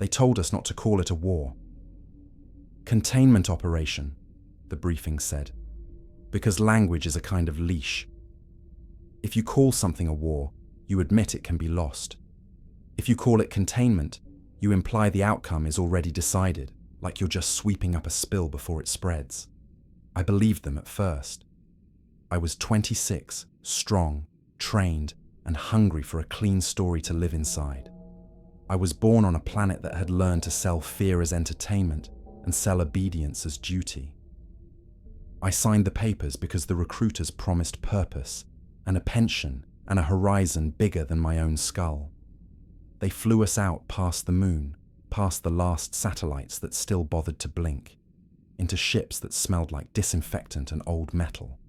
They told us not to call it a war. Containment operation, the briefing said, because language is a kind of leash. If you call something a war, you admit it can be lost. If you call it containment, you imply the outcome is already decided, like you're just sweeping up a spill before it spreads. I believed them at first. I was 26, strong, trained, and hungry for a clean story to live inside. I was born on a planet that had learned to sell fear as entertainment and sell obedience as duty. I signed the papers because the recruiters promised purpose and a pension and a horizon bigger than my own skull. They flew us out past the moon, past the last satellites that still bothered to blink, into ships that smelled like disinfectant and old metal.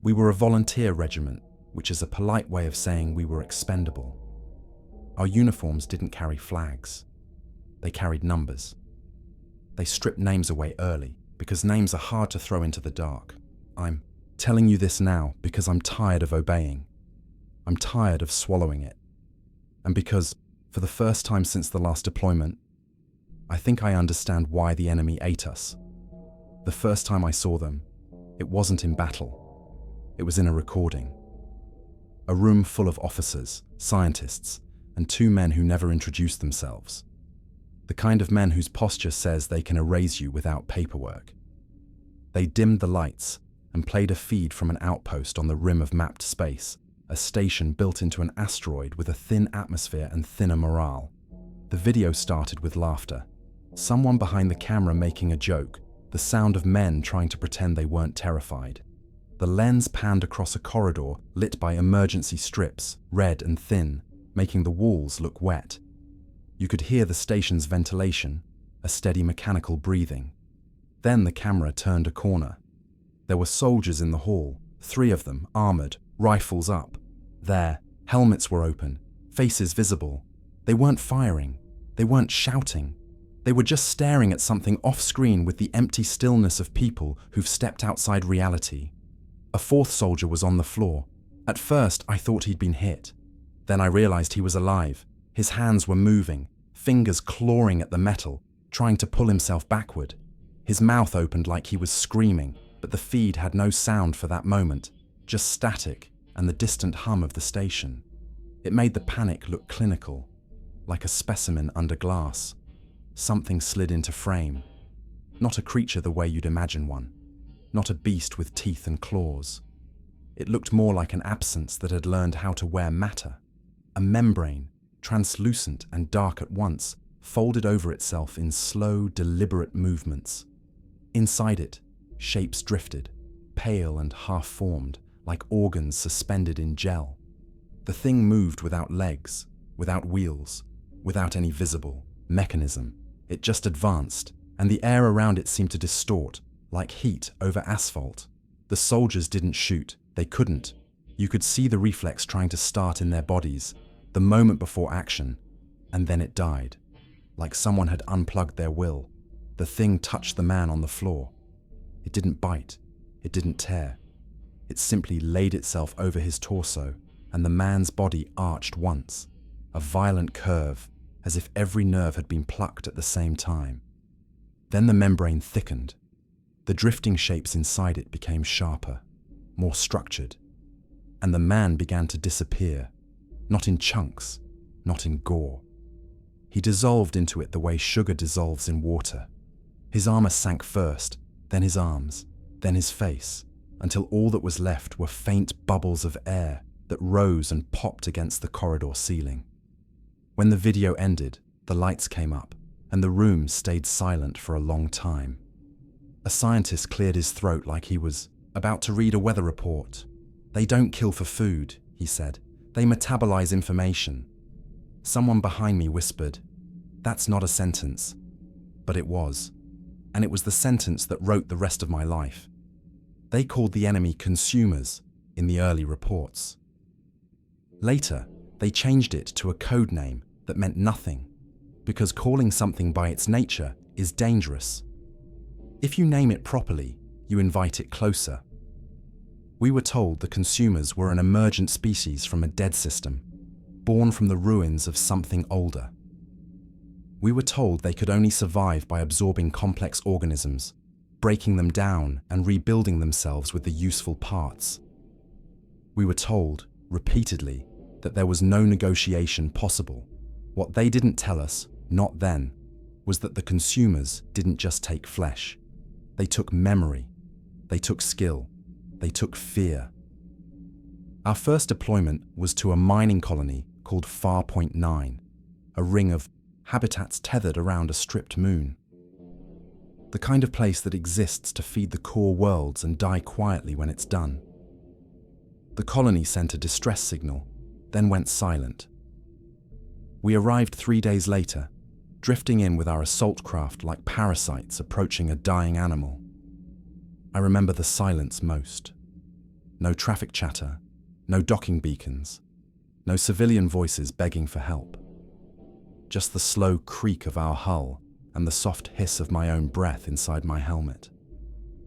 We were a volunteer regiment, which is a polite way of saying we were expendable. Our uniforms didn't carry flags. They carried numbers. They stripped names away early, because names are hard to throw into the dark. I'm telling you this now because I'm tired of obeying. I'm tired of swallowing it. And because, for the first time since the last deployment, I think I understand why the enemy ate us. The first time I saw them, it wasn't in battle. It was in a recording. A room full of officers, scientists, and two men who never introduced themselves. The kind of men whose posture says they can erase you without paperwork. They dimmed the lights and played a feed from an outpost on the rim of mapped space, a station built into an asteroid with a thin atmosphere and thinner morale. The video started with laughter. Someone behind the camera making a joke, the sound of men trying to pretend they weren't terrified. The lens panned across a corridor lit by emergency strips, red and thin, making the walls look wet. You could hear the station's ventilation, a steady mechanical breathing. Then the camera turned a corner. There were soldiers in the hall, 3 of them, armored, rifles up. There, helmets were open, faces visible. They weren't firing. They weren't shouting. They were just staring at something off-screen with the empty stillness of people who've stepped outside reality. A 4th soldier was on the floor. At first, I thought he'd been hit. Then I realized he was alive. His hands were moving, fingers clawing at the metal, trying to pull himself backward. His mouth opened like he was screaming, but the feed had no sound for that moment, just static and the distant hum of the station. It made the panic look clinical, like a specimen under glass. Something slid into frame. Not a creature the way you'd imagine one. Not a beast with teeth and claws. It looked more like an absence that had learned how to wear matter. A membrane, translucent and dark at once, folded over itself in slow, deliberate movements. Inside it, shapes drifted, pale and half-formed, like organs suspended in gel. The thing moved without legs, without wheels, without any visible mechanism. It just advanced, and the air around it seemed to distort, like heat over asphalt. The soldiers didn't shoot. They couldn't. You could see the reflex trying to start in their bodies, the moment before action, and then it died. Like someone had unplugged their will. The thing touched the man on the floor. It didn't bite. It didn't tear. It simply laid itself over his torso, and the man's body arched once, a violent curve, as if every nerve had been plucked at the same time. Then the membrane thickened. The drifting shapes inside it became sharper, more structured, and the man began to disappear, not in chunks, not in gore. He dissolved into it the way sugar dissolves in water. His armor sank first, then his arms, then his face, until all that was left were faint bubbles of air that rose and popped against the corridor ceiling. When the video ended, the lights came up, and the room stayed silent for a long time. A scientist cleared his throat like he was about to read a weather report. "They don't kill for food," he said. "They metabolize information." Someone behind me whispered, "That's not a sentence." But it was. And it was the sentence that wrote the rest of my life. They called the enemy consumers in the early reports. Later, they changed it to a code name that meant nothing, because calling something by its nature is dangerous. If you name it properly, you invite it closer. We were told the consumers were an emergent species from a dead system, born from the ruins of something older. We were told they could only survive by absorbing complex organisms, breaking them down and rebuilding themselves with the useful parts. We were told, repeatedly, that there was no negotiation possible. What they didn't tell us, not then, was that the consumers didn't just take flesh. They took memory, they took skill, they took fear. Our first deployment was to a mining colony called Farpoint 9, a ring of habitats tethered around a stripped moon. The kind of place that exists to feed the core worlds and die quietly when it's done. The colony sent a distress signal, then went silent. We arrived 3 days later, drifting in with our assault craft like parasites approaching a dying animal. I remember the silence most. No traffic chatter, no docking beacons, no civilian voices begging for help. Just the slow creak of our hull and the soft hiss of my own breath inside my helmet.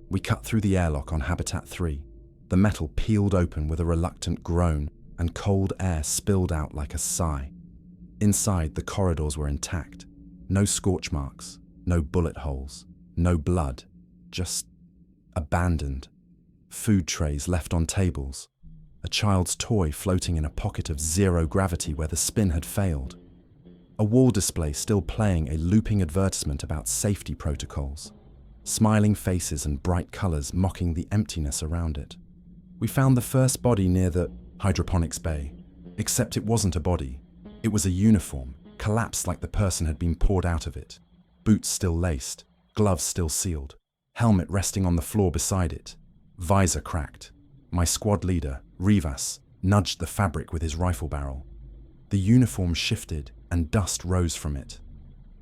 We cut through the airlock on Habitat 3. The metal peeled open with a reluctant groan, and cold air spilled out like a sigh. Inside, the corridors were intact. No scorch marks, no bullet holes, no blood, just abandoned. Food trays left on tables, a child's toy floating in a pocket of zero gravity where the spin had failed. A wall display still playing a looping advertisement about safety protocols. Smiling faces and bright colors mocking the emptiness around it. We found the first body near the hydroponics bay, except it wasn't a body. It was a uniform, collapsed like the person had been poured out of it. Boots still laced, gloves still sealed, helmet resting on the floor beside it, visor cracked. My squad leader, Rivas, nudged the fabric with his rifle barrel. The uniform shifted and dust rose from it.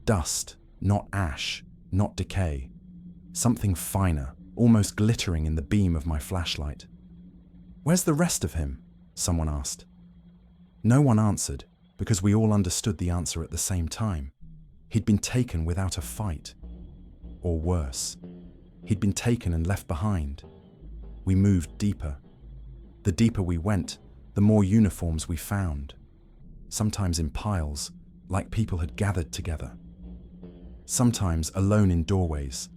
Dust, not ash, not decay. Something finer, almost glittering in the beam of my flashlight. "Where's the rest of him?" someone asked. No one answered, because we all understood the answer at the same time. He'd been taken without a fight. Or worse, he'd been taken and left behind. We moved deeper. The deeper we went, the more uniforms we found. Sometimes in piles, like people had gathered together. Sometimes alone in doorways,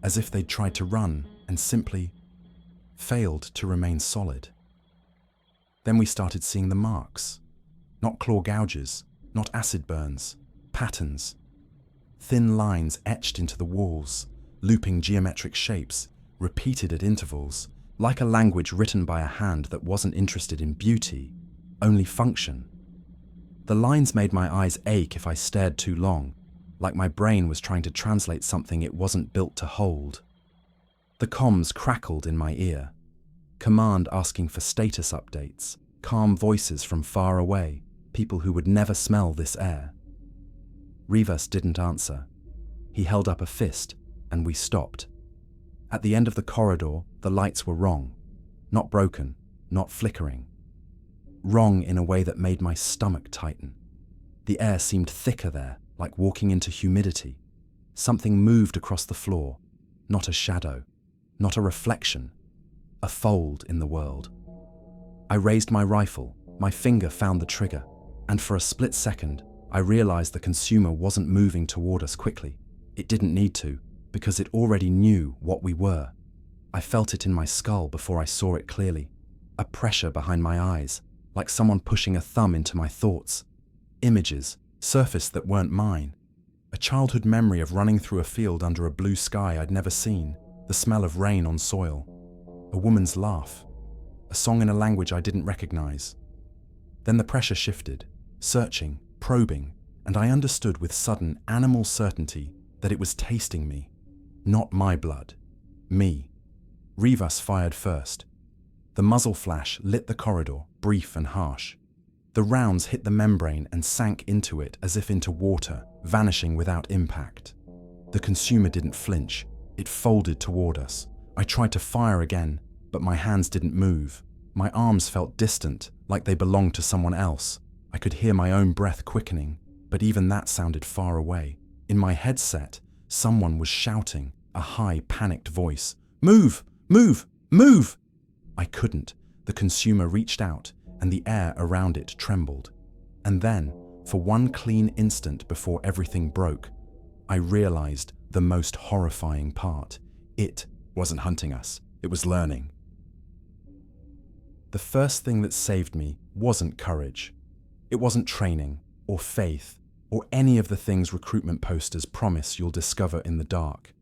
as if they'd tried to run and simply failed to remain solid. Then we started seeing the marks. Not claw gouges, not acid burns, patterns. Thin lines etched into the walls, looping geometric shapes, repeated at intervals, like a language written by a hand that wasn't interested in beauty, only function. The lines made my eyes ache if I stared too long, like my brain was trying to translate something it wasn't built to hold. The comms crackled in my ear. Command asking for status updates, calm voices from far away, people who would never smell this air. Rivas didn't answer. He held up a fist, and we stopped. At the end of the corridor, the lights were wrong. Not broken, not flickering. Wrong in a way that made my stomach tighten. The air seemed thicker there, like walking into humidity. Something moved across the floor, not a shadow, not a reflection, a fold in the world. I raised my rifle, my finger found the trigger, and for a split second, I realized the consumer wasn't moving toward us quickly. It didn't need to, because it already knew what we were. I felt it in my skull before I saw it clearly, a pressure behind my eyes, like someone pushing a thumb into my thoughts. Images surfaced that weren't mine. A childhood memory of running through a field under a blue sky I'd never seen, the smell of rain on soil. A woman's laugh. A song in a language I didn't recognize. Then the pressure shifted, searching, probing, and I understood with sudden animal certainty that it was tasting me. Not my blood. Me. Rivas fired first. The muzzle flash lit the corridor, brief and harsh. The rounds hit the membrane and sank into it as if into water, vanishing without impact. The consumer didn't flinch. It folded toward us. I tried to fire again, but my hands didn't move. My arms felt distant, like they belonged to someone else. I could hear my own breath quickening, but even that sounded far away. In my headset, someone was shouting, a high, panicked voice. "Move! Move! Move!" I couldn't. The consumer reached out, and the air around it trembled. And then, For one clean instant before everything broke, I realized the most horrifying part. It wasn't hunting us, it was learning. The first thing that saved me wasn't courage. It wasn't training, or faith, or any of the things recruitment posters promise you'll discover in the dark.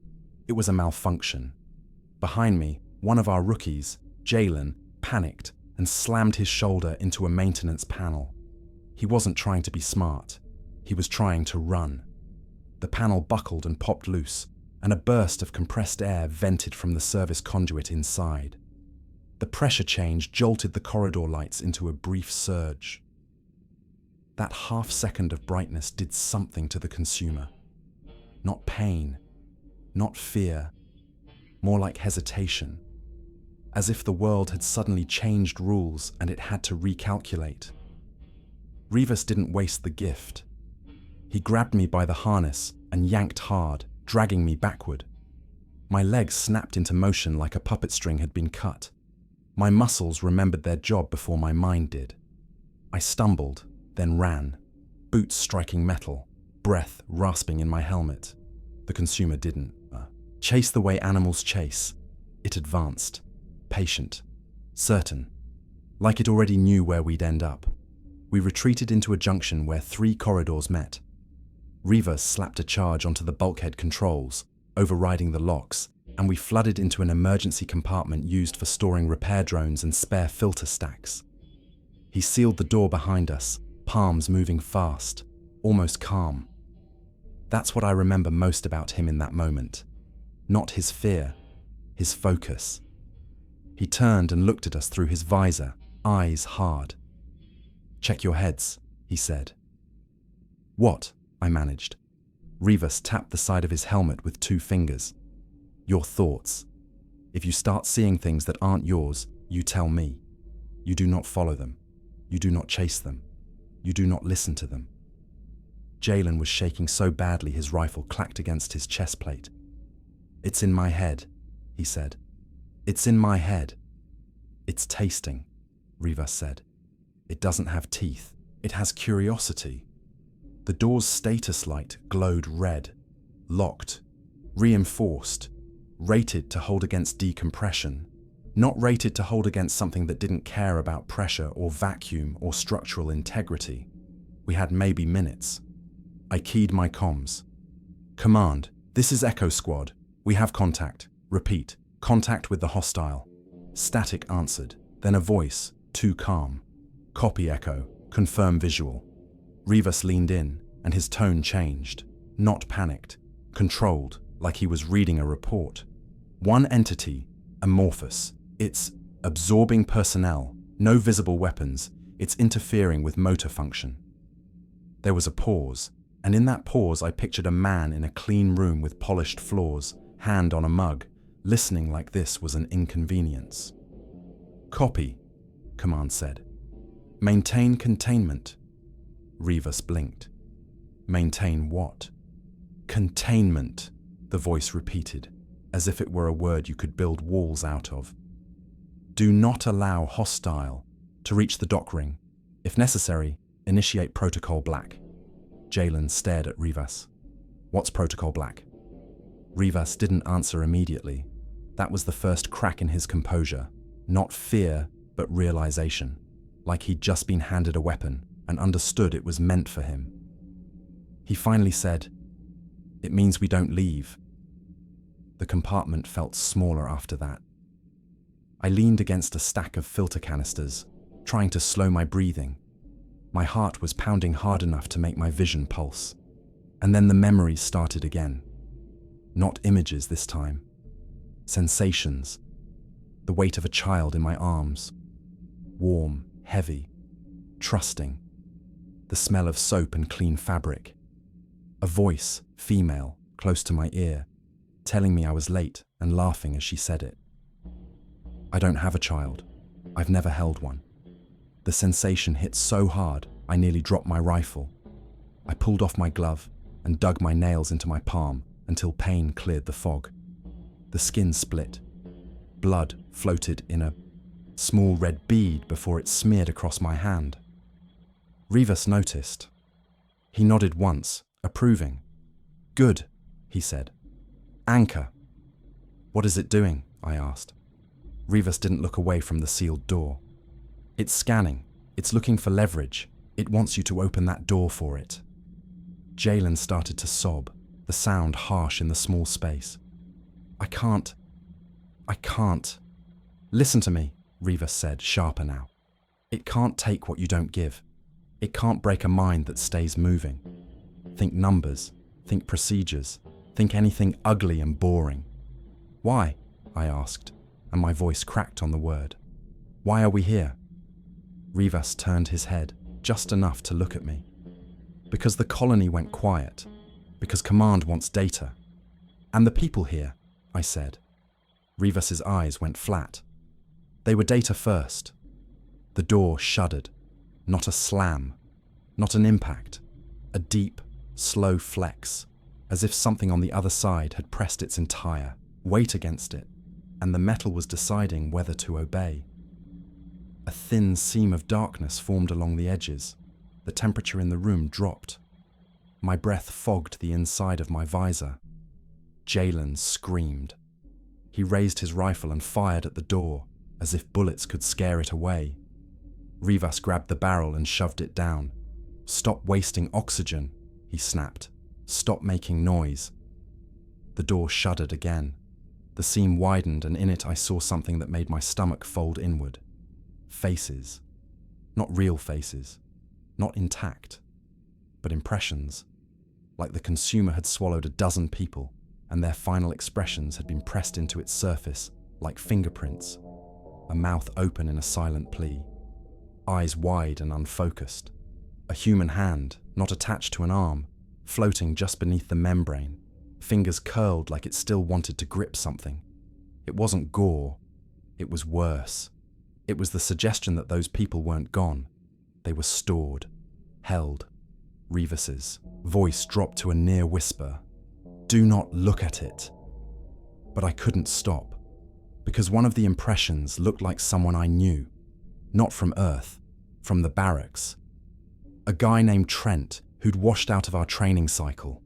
It was a malfunction. Behind me, one of our rookies, Jalen, panicked and slammed his shoulder into a maintenance panel. He wasn't trying to be smart. He was trying to run. The panel buckled and popped loose, and a burst of compressed air vented from the service conduit inside. The pressure change jolted the corridor lights into a brief surge. That half second of brightness did something to the consumer. Not pain, not fear, more like hesitation, as if the world had suddenly changed rules and it had to recalculate. Rivas didn't waste the gift. He grabbed me by the harness and yanked hard, dragging me backward. My legs snapped into motion like a puppet string had been cut. My muscles remembered their job before my mind did. I stumbled, then ran, boots striking metal, breath rasping in my helmet. The consumer didn't chase the way animals chase. It advanced, patient, certain, like it already knew where we'd end up. We retreated into a junction where 3 corridors met. Rivas slapped a charge onto the bulkhead controls, overriding the locks, and we flooded into an emergency compartment used for storing repair drones and spare filter stacks. He sealed the door behind us, palms moving fast, almost calm. That's what I remember most about him in that moment. Not his fear, his focus. He turned and looked at us through his visor, eyes hard. "Check your heads," he said. "What?" I managed. Rivas tapped the side of his helmet with 2 fingers. "Your thoughts. If you start seeing things that aren't yours, you tell me. You do not follow them. You do not chase them. You do not listen to them." Jalen was shaking so badly his rifle clacked against his chest plate. "It's in my head," he said. "It's in my head." "It's tasting," Rivas said. "It doesn't have teeth. It has curiosity." The door's status light glowed red, locked, reinforced, rated to hold against decompression, not rated to hold against something that didn't care about pressure or vacuum or structural integrity. We had maybe minutes. I keyed my comms. "Command, this is Echo Squad. We have contact. Repeat, contact with the hostile." Static answered, then a voice, too calm. "Copy, Echo. Confirm visual." Rivas leaned in, and his tone changed. Not panicked, controlled, like he was reading a report. "One entity, amorphous. It's absorbing personnel, no visible weapons. It's interfering with motor function." There was a pause, and in that pause I pictured a man in a clean room with polished floors, hand on a mug, listening like this was an inconvenience. "Copy," Command said. "Maintain containment." Rivas blinked. "Maintain what?" "Containment," the voice repeated, as if it were a word you could build walls out of. "Do not allow hostile to reach the dock ring. If necessary, initiate Protocol Black." Jalen stared at Rivas. "What's Protocol Black?" Rivas didn't answer immediately. That was the first crack in his composure. Not fear, but realization. Like he'd just been handed a weapon and understood it was meant for him. He finally said, "It means we don't leave." The compartment felt smaller after that. I leaned against a stack of filter canisters, trying to slow my breathing. My heart was pounding hard enough to make my vision pulse. And then the memories started again. Not images this time. Sensations. The weight of a child in my arms. Warm, heavy, trusting. The smell of soap and clean fabric. A voice, female, close to my ear, telling me I was late and laughing as she said it. "I don't have a child. I've never held one." The sensation hit so hard, I nearly dropped my rifle. I pulled off my glove and dug my nails into my palm until pain cleared the fog. The skin split. Blood floated in a small red bead before it smeared across my hand. Rivas noticed. He nodded once, approving. "Good," he said. "Anchor." "What is it doing?" I asked. Rivas didn't look away from the sealed door. "It's scanning. It's looking for leverage. It wants you to open that door for it." Jalen started to sob, the sound harsh in the small space. I can't. Listen to me," Rivas said, sharper now. "It can't take what you don't give. It can't break a mind that stays moving. Think numbers, think procedures, think anything ugly and boring." "Why?" I asked, and my voice cracked on the word. "Why are we here?" Rivas turned his head, just enough to look at me. "Because the colony went quiet. Because command wants data. And the people here," I said. Rivas's eyes went flat. "They were data first." The door shuddered. Not a slam. Not an impact. A deep, slow flex, as if something on the other side had pressed its entire weight against it, and the metal was deciding whether to obey. A thin seam of darkness formed along the edges. The temperature in the room dropped. My breath fogged the inside of my visor. Jalen screamed. He raised his rifle and fired at the door, as if bullets could scare it away. Rivas grabbed the barrel and shoved it down. "Stop wasting oxygen," he snapped. "Stop making noise." The door shuddered again. The seam widened, and in it I saw something that made my stomach fold inward. Faces. Not real faces. Not intact. But impressions. Like the consumer had swallowed a dozen people, and their final expressions had been pressed into its surface, like fingerprints. A mouth open in a silent plea. Eyes wide and unfocused. A human hand, not attached to an arm, floating just beneath the membrane. Fingers curled like it still wanted to grip something. It wasn't gore. It was worse. It was the suggestion that those people weren't gone. They were stored. Held. Rivas's voice dropped to a near whisper. "Do not look at it." But I couldn't stop, because one of the impressions looked like someone I knew. Not from Earth, from the barracks. A guy named Trent, who'd washed out of our training cycle.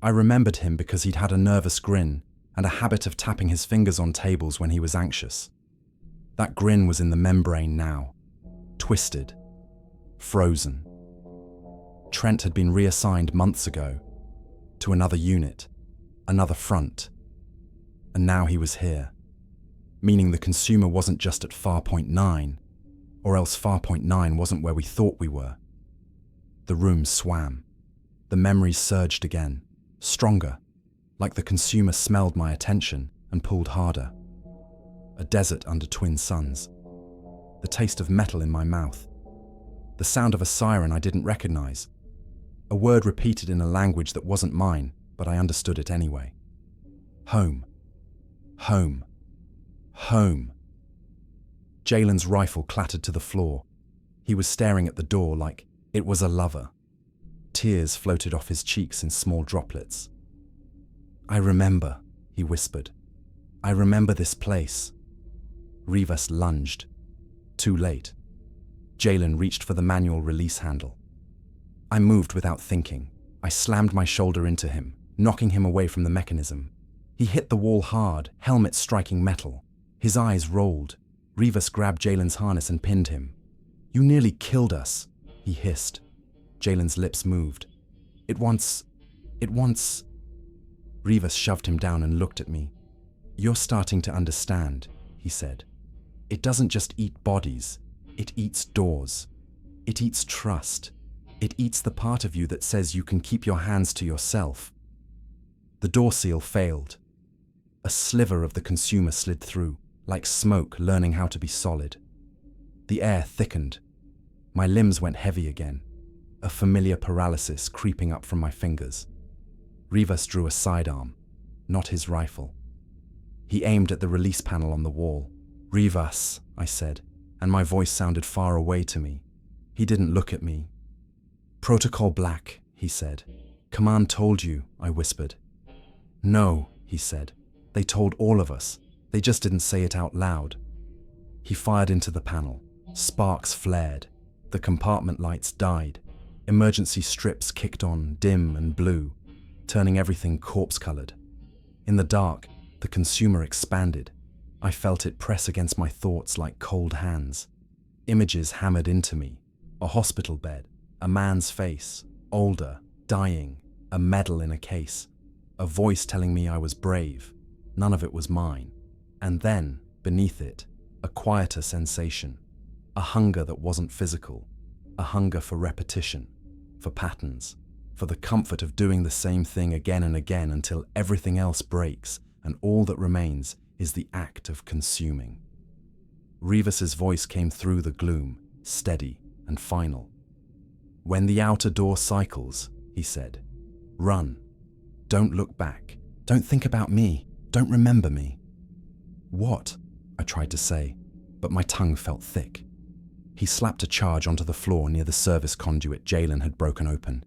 I remembered him because he'd had a nervous grin and a habit of tapping his fingers on tables when he was anxious. That grin was in the membrane now. Twisted. Frozen. Trent had been reassigned months ago. To another unit. Another front. And now he was here. Meaning the consumer wasn't just at Farpoint 9, or else Farpoint 9 wasn't where we thought we were. The room swam. The memories surged again, stronger, like the consumer smelled my attention and pulled harder. A desert under twin suns. The taste of metal in my mouth. The sound of a siren I didn't recognize. A word repeated in a language that wasn't mine, but I understood it anyway. Home. Home. Home. Jalen's rifle clattered to the floor. He was staring at the door like it was a lover. Tears floated off his cheeks in small droplets. "I remember," he whispered. "I remember this place." Rivas lunged. Too late. Jalen reached for the manual release handle. I moved without thinking. I slammed my shoulder into him, knocking him away from the mechanism. He hit the wall hard, helmet striking metal. His eyes rolled. Rivas grabbed Jalen's harness and pinned him. "You nearly killed us," he hissed. Jalen's lips moved. It wants... Rivas shoved him down and looked at me. "You're starting to understand," he said. "It doesn't just eat bodies. It eats doors. It eats trust. It eats the part of you that says you can keep your hands to yourself." The door seal failed. A sliver of the consumer slid through, like smoke learning how to be solid. The air thickened. My limbs went heavy again, a familiar paralysis creeping up from my fingers. Rivas drew a sidearm, not his rifle. He aimed at the release panel on the wall. "Rivas," I said, and my voice sounded far away to me. He didn't look at me. "Protocol Black," he said. "Command told you," I whispered. "No," he said. "They told all of us. They just didn't say it out loud." He fired into the panel. Sparks flared. The compartment lights died. Emergency strips kicked on, dim and blue, turning everything corpse-colored. In the dark, the consumer expanded. I felt it press against my thoughts like cold hands. Images hammered into me. A hospital bed, a man's face, older, dying, a medal in a case, a voice telling me I was brave. None of it was mine. And then, beneath it, a quieter sensation, a hunger that wasn't physical, a hunger for repetition, for patterns, for the comfort of doing the same thing again and again until everything else breaks and all that remains is the act of consuming. Rivas's voice came through the gloom, steady and final. "When the outer door cycles," he said, "run. Don't look back. Don't think about me. Don't remember me." "What?" I tried to say, but my tongue felt thick. He slapped a charge onto the floor near the service conduit Jalen had broken open.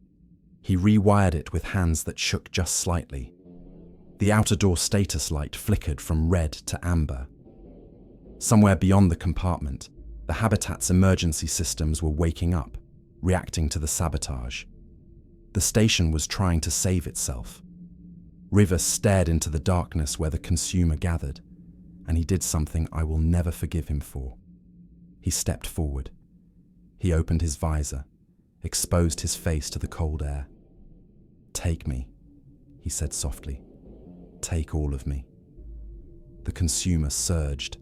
He rewired it with hands that shook just slightly. The outer door status light flickered from red to amber. Somewhere beyond the compartment, the habitat's emergency systems were waking up, reacting to the sabotage. The station was trying to save itself. Rivas stared into the darkness where the consumer gathered, and he did something I will never forgive him for. He stepped forward. He opened his visor, exposed his face to the cold air. "Take me," he said softly. "Take all of me." The consumer surged.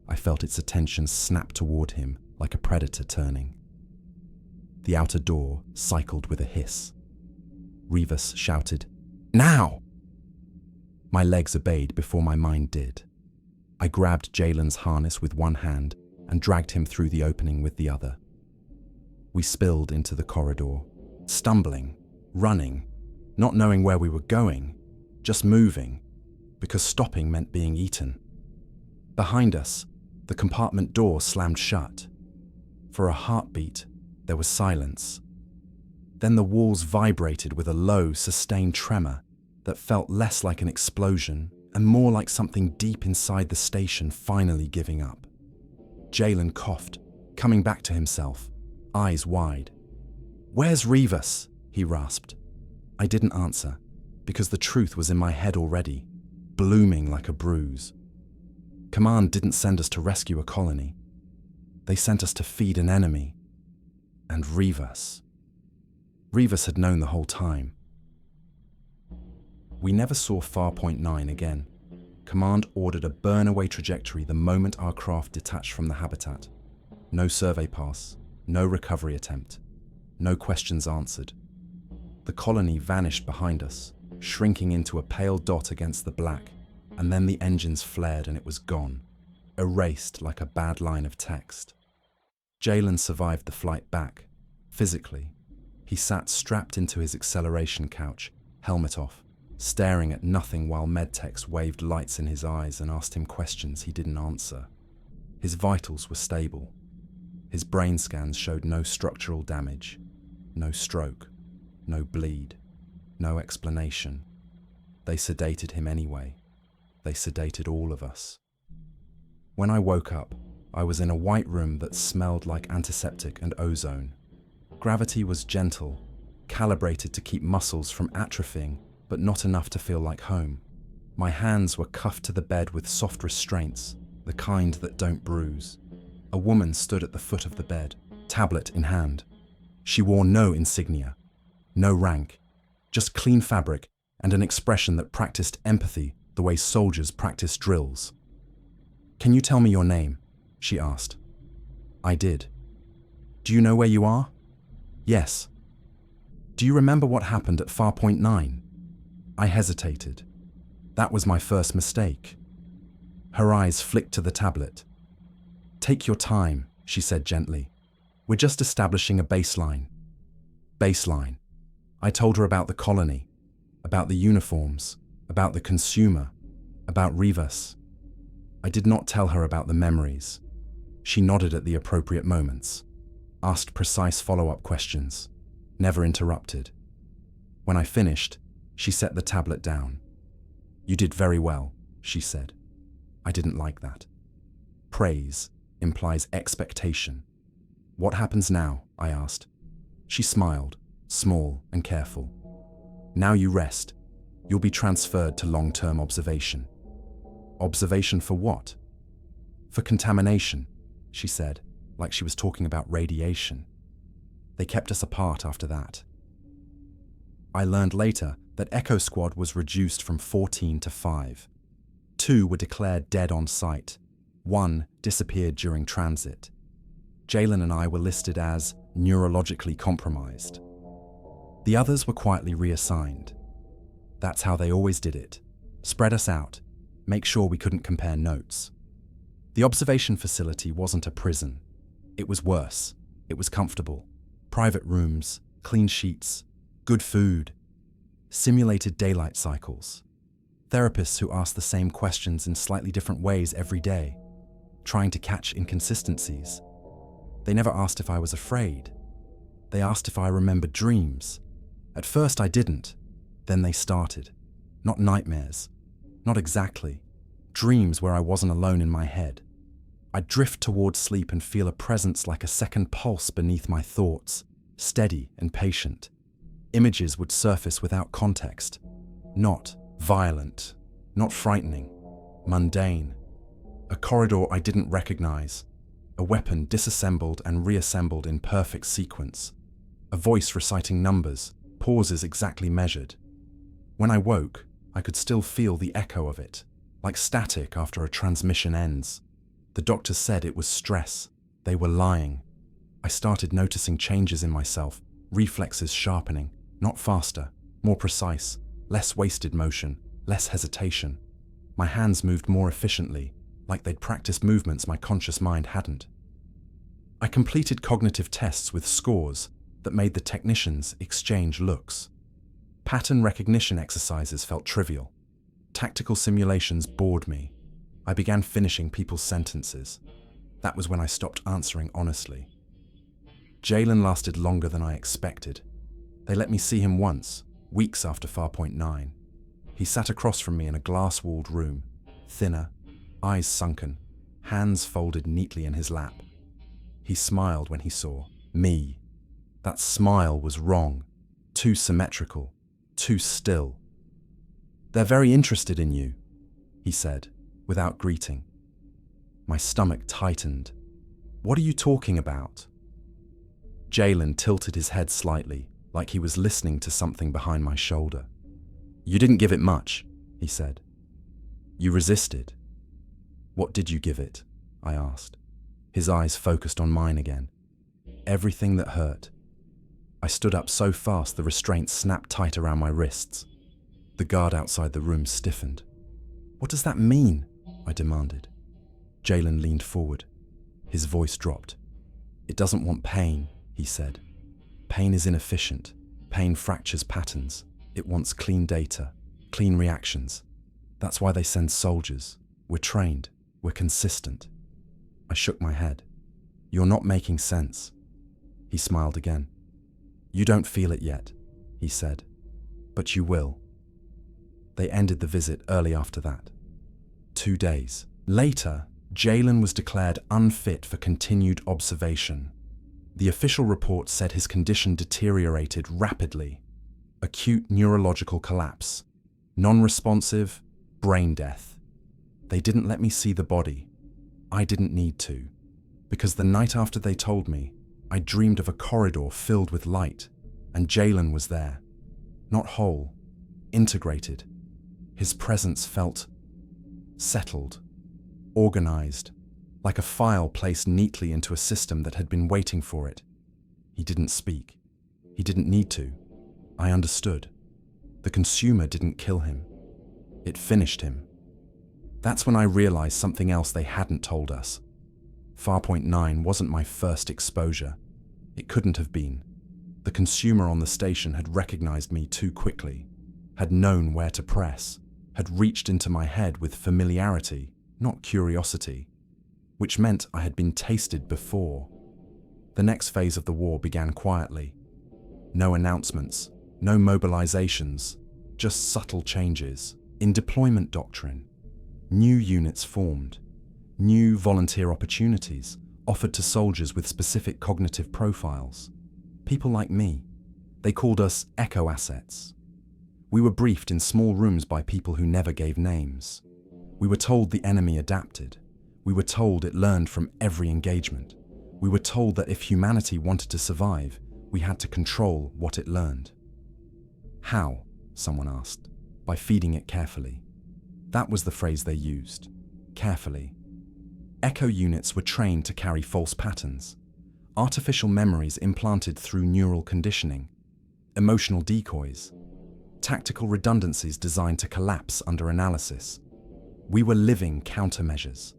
I felt its attention snap toward him like a predator turning. The outer door cycled with a hiss. Rivas shouted, "Now!" My legs obeyed before my mind did. I grabbed Jalen's harness with one hand and dragged him through the opening with the other. We spilled into the corridor, stumbling, running, not knowing where we were going, just moving, because stopping meant being eaten. Behind us, the compartment door slammed shut. For a heartbeat, there was silence. Then the walls vibrated with a low, sustained tremor that felt less like an explosion and more like something deep inside the station finally giving up. Jalen coughed, coming back to himself, eyes wide. "Where's Rivas?" he rasped. I didn't answer, because the truth was in my head already, blooming like a bruise. Command didn't send us to rescue a colony. They sent us to feed an enemy. And Rivas. Rivas had known the whole time. We never saw Farpoint 9 again. Command ordered a burn-away trajectory the moment our craft detached from the habitat. No survey pass, no recovery attempt, no questions answered. The colony vanished behind us, shrinking into a pale dot against the black, and then the engines flared and it was gone, erased like a bad line of text. Jalen survived the flight back, physically. He sat strapped into his acceleration couch, helmet off, staring at nothing while medtechs waved lights in his eyes and asked him questions he didn't answer. His vitals were stable. His brain scans showed no structural damage, no stroke, no bleed, no explanation. They sedated him anyway. They sedated all of us. When I woke up, I was in a white room that smelled like antiseptic and ozone. Gravity was gentle, calibrated to keep muscles from atrophying, but not enough to feel like home. My hands were cuffed to the bed with soft restraints, the kind that don't bruise. A woman stood at the foot of the bed, tablet in hand. She wore no insignia, no rank, just clean fabric and an expression that practiced empathy the way soldiers practice drills. "Can you tell me your name?" she asked. I did. "Do you know where you are?" "Yes." "Do you remember what happened at Farpoint 9? I hesitated. That was my first mistake. Her eyes flicked to the tablet. "Take your time," she said gently. "We're just establishing a baseline." Baseline. I told her about the colony, about the uniforms, about the consumer, about Rivas. I did not tell her about the memories. She nodded at the appropriate moments, asked precise follow-up questions, never interrupted. When I finished, she set the tablet down. "You did very well," she said. I didn't like that. Praise implies expectation. "What happens now?" I asked. She smiled, small and careful. Now you rest. You'll be transferred to long-term observation. Observation for what? For contamination, she said, like she was talking about radiation. They kept us apart after that. I learned later that Echo Squad was reduced from 14 to 5. 2 were declared dead on sight. 1 disappeared during transit. Jalen and I were listed as neurologically compromised. The others were quietly reassigned. That's how they always did it. Spread us out, make sure we couldn't compare notes. The observation facility wasn't a prison. It was worse. It was comfortable. Private rooms, clean sheets, good food, simulated daylight cycles. Therapists who asked the same questions in slightly different ways every day, trying to catch inconsistencies. They never asked if I was afraid. They asked if I remembered dreams. At first I didn't. Then they started. Not nightmares. Not exactly. Dreams where I wasn't alone in my head. I'd drift towards sleep and feel a presence like a second pulse beneath my thoughts, steady and patient. Images would surface without context. Not violent, not frightening, mundane. A corridor I didn't recognize. A weapon disassembled and reassembled in perfect sequence. A voice reciting numbers, pauses exactly measured. When I woke, I could still feel the echo of it, like static after a transmission ends. The doctors said it was stress. They were lying. I started noticing changes in myself, reflexes sharpening, not faster, more precise, less wasted motion, less hesitation. My hands moved more efficiently, like they'd practiced movements my conscious mind hadn't. I completed cognitive tests with scores that made the technicians exchange looks. Pattern recognition exercises felt trivial. Tactical simulations bored me. I began finishing people's sentences. That was when I stopped answering honestly. Jalen lasted longer than I expected. They let me see him once, weeks after Farpoint 9. He sat across from me in a glass-walled room, thinner, eyes sunken, hands folded neatly in his lap. He smiled when he saw me. That smile was wrong, too symmetrical, too still. "They're very interested in you," he said, without greeting. My stomach tightened. "What are you talking about?" Jalen tilted his head slightly, like he was listening to something behind my shoulder. "You didn't give it much," he said. "You resisted." "What did you give it?" I asked. His eyes focused on mine again. Everything that hurt. I stood up so fast the restraints snapped tight around my wrists. The guard outside the room stiffened. "What does that mean?" I demanded. Jalen leaned forward. His voice dropped. "It doesn't want pain," he said. "Pain is inefficient. Pain fractures patterns. It wants clean data, clean reactions. That's why they send soldiers. We're trained. We're consistent." I shook my head. "You're not making sense." He smiled again. "You don't feel it yet," he said, "but you will." They ended the visit early after that. 2 days later, Jalen was declared unfit for continued observation. The official report said his condition deteriorated rapidly. Acute neurological collapse, non-responsive, brain death. They didn't let me see the body. I didn't need to, because the night after they told me, I dreamed of a corridor filled with light, and Jalen was there. Not whole, integrated. His presence felt settled, organized, like a file placed neatly into a system that had been waiting for it. He didn't speak. He didn't need to. I understood. The consumer didn't kill him. It finished him. That's when I realized something else they hadn't told us. Farpoint 9 wasn't my first exposure. It couldn't have been. The consumer on the station had recognized me too quickly, had known where to press, had reached into my head with familiarity, not curiosity, which meant I had been tasted before. The next phase of the war began quietly. No announcements, no mobilizations, just subtle changes in deployment doctrine. New units formed, new volunteer opportunities offered to soldiers with specific cognitive profiles. People like me. They called us echo assets. We were briefed in small rooms by people who never gave names. We were told the enemy adapted. We were told it learned from every engagement. We were told that if humanity wanted to survive, we had to control what it learned. How? Someone asked. By feeding it carefully. That was the phrase they used. Carefully. Echo units were trained to carry false patterns, artificial memories implanted through neural conditioning, emotional decoys, tactical redundancies designed to collapse under analysis. We were living countermeasures,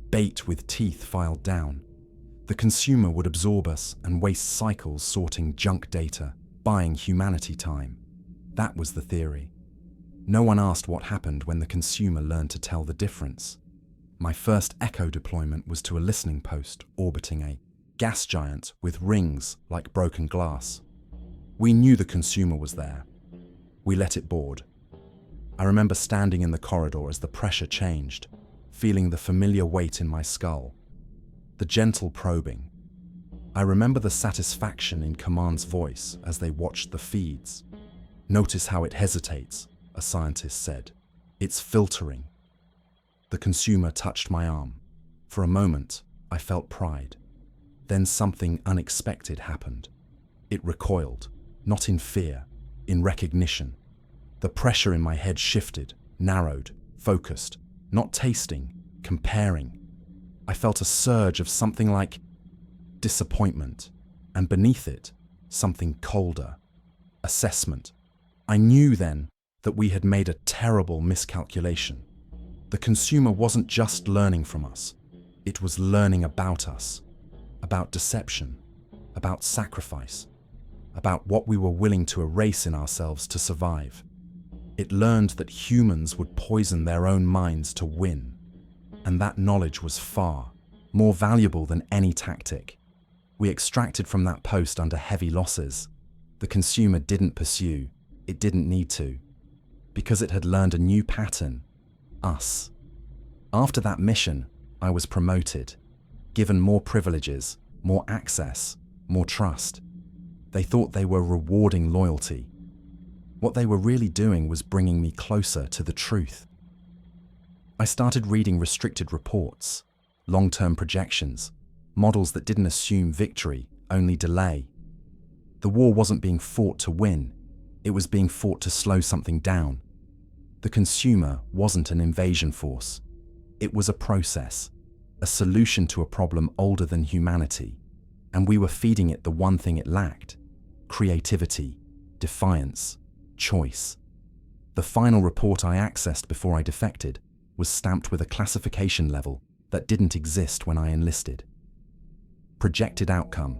bait with teeth filed down. The consumer would absorb us and waste cycles sorting junk data, buying humanity time. That was the theory. No one asked what happened when the consumer learned to tell the difference. My first Echo deployment was to a listening post orbiting a gas giant with rings like broken glass. We knew the consumer was there. We let it board. I remember standing in the corridor as the pressure changed, feeling the familiar weight in my skull, the gentle probing. I remember the satisfaction in Command's voice as they watched the feeds. "Notice how it hesitates," a scientist said. "It's filtering." The consumer touched my arm. For a moment, I felt pride. Then something unexpected happened. It recoiled, not in fear, in recognition. The pressure in my head shifted, narrowed, focused, not tasting, comparing. I felt a surge of something like disappointment, and beneath it, something colder, assessment. I knew then that we had made a terrible miscalculation. The consumer wasn't just learning from us, it was learning about us, about deception, about sacrifice, about what we were willing to erase in ourselves to survive. It learned that humans would poison their own minds to win, and that knowledge was far more valuable than any tactic. We extracted from that post under heavy losses. The consumer didn't pursue, it didn't need to, because it had learned a new pattern, us. After that mission, I was promoted, given more privileges, more access, more trust. They thought they were rewarding loyalty. What they were really doing was bringing me closer to the truth. I started reading restricted reports, long-term projections, models that didn't assume victory, only delay. The war wasn't being fought to win, it was being fought to slow something down. The consumer wasn't an invasion force. It was a process, a solution to a problem older than humanity, and we were feeding it the one thing it lacked: creativity, defiance, choice. The final report I accessed before I defected was stamped with a classification level that didn't exist when I enlisted. Projected outcome: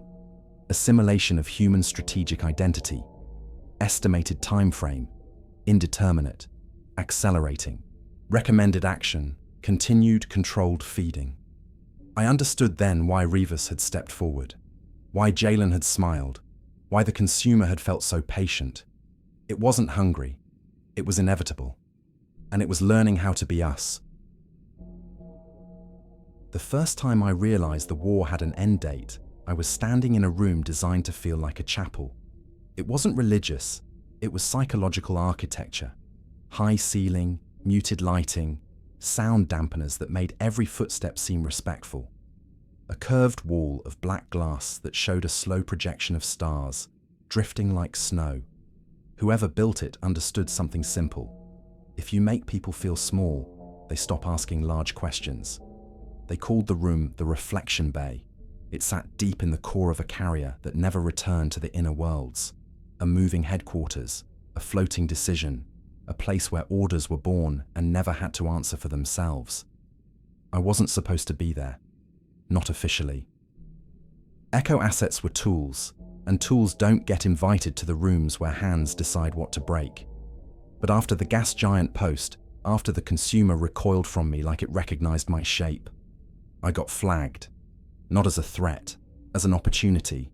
assimilation of human strategic identity. Estimated time frame: indeterminate, accelerating. Recommended action: continued controlled feeding. I understood then why Rivas had stepped forward, why Jalen had smiled, why the consumer had felt so patient. It wasn't hungry, it was inevitable, and it was learning how to be us. The first time I realized the war had an end date, I was standing in a room designed to feel like a chapel. It wasn't religious, it was psychological architecture. High ceiling, muted lighting, sound dampeners that made every footstep seem respectful. A curved wall of black glass that showed a slow projection of stars, drifting like snow. Whoever built it understood something simple. If you make people feel small, they stop asking large questions. They called the room the reflection bay. It sat deep in the core of a carrier that never returned to the inner worlds. A moving headquarters, a floating decision, a place where orders were born and never had to answer for themselves. I wasn't supposed to be there. Not officially. Echo assets were tools, and tools don't get invited to the rooms where hands decide what to break. But after the gas giant post, after the consumer recoiled from me like it recognized my shape, I got flagged. Not as a threat, as an opportunity.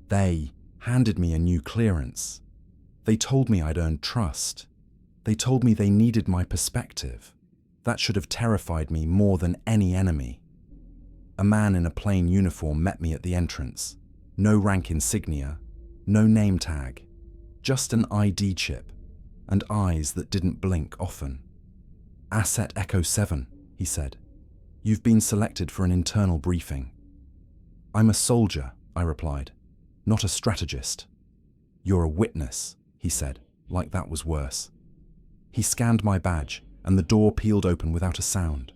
They handed me a new clearance. They told me I'd earned trust. They told me they needed my perspective. That should have terrified me more than any enemy. A man in a plain uniform met me at the entrance. No rank insignia, No name tag, just an ID chip, and eyes that didn't blink often. Asset Echo 7, he said. You've been selected for an internal briefing. I'm a soldier, I replied, not a strategist. You're a witness, he said, like that was worse. He scanned my badge, and the door peeled open without a sound.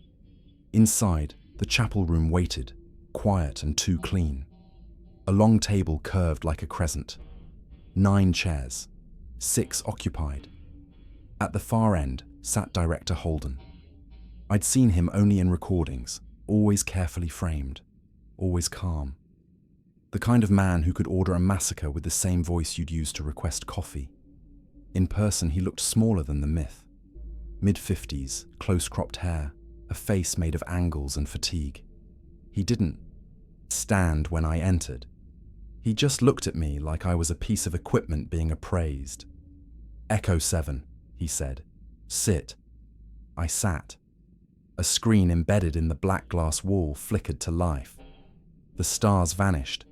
Inside, the chapel room waited, quiet and too clean. A long table curved like a crescent. 9 chairs, 6 occupied. At the far end sat Director Holden. I'd seen him only in recordings, always carefully framed, always calm. The kind of man who could order a massacre with the same voice you'd use to request coffee. In person, he looked smaller than the myth. Mid-50s, close-cropped hair, a face made of angles and fatigue. He didn't stand when I entered. He just looked at me like I was a piece of equipment being appraised. Echo 7, he said. Sit. I sat. A screen embedded in the black glass wall flickered to life. The stars vanished.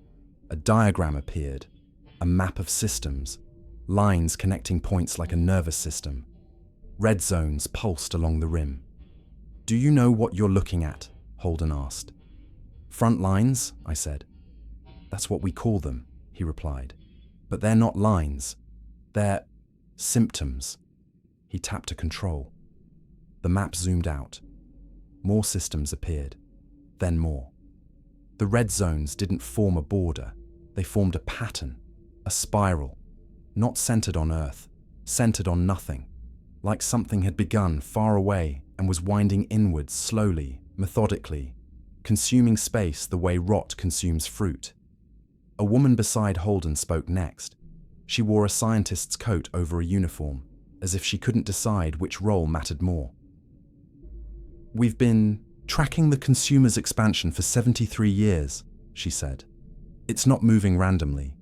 A diagram appeared, a map of systems, lines connecting points like a nervous system. Red zones pulsed along the rim. Do you know what you're looking at? Holden asked. Front lines, I said. That's what we call them, he replied. But they're not lines. They're symptoms. He tapped a control. The map zoomed out. More systems appeared, then more. The red zones didn't form a border. They formed a pattern, a spiral, not centered on Earth, centered on nothing, like something had begun far away and was winding inwards slowly, methodically, consuming space the way rot consumes fruit. A woman beside Holden spoke next. She wore a scientist's coat over a uniform, as if she couldn't decide which role mattered more. We've been tracking the consumer's expansion for 73 years, she said. It's not moving randomly.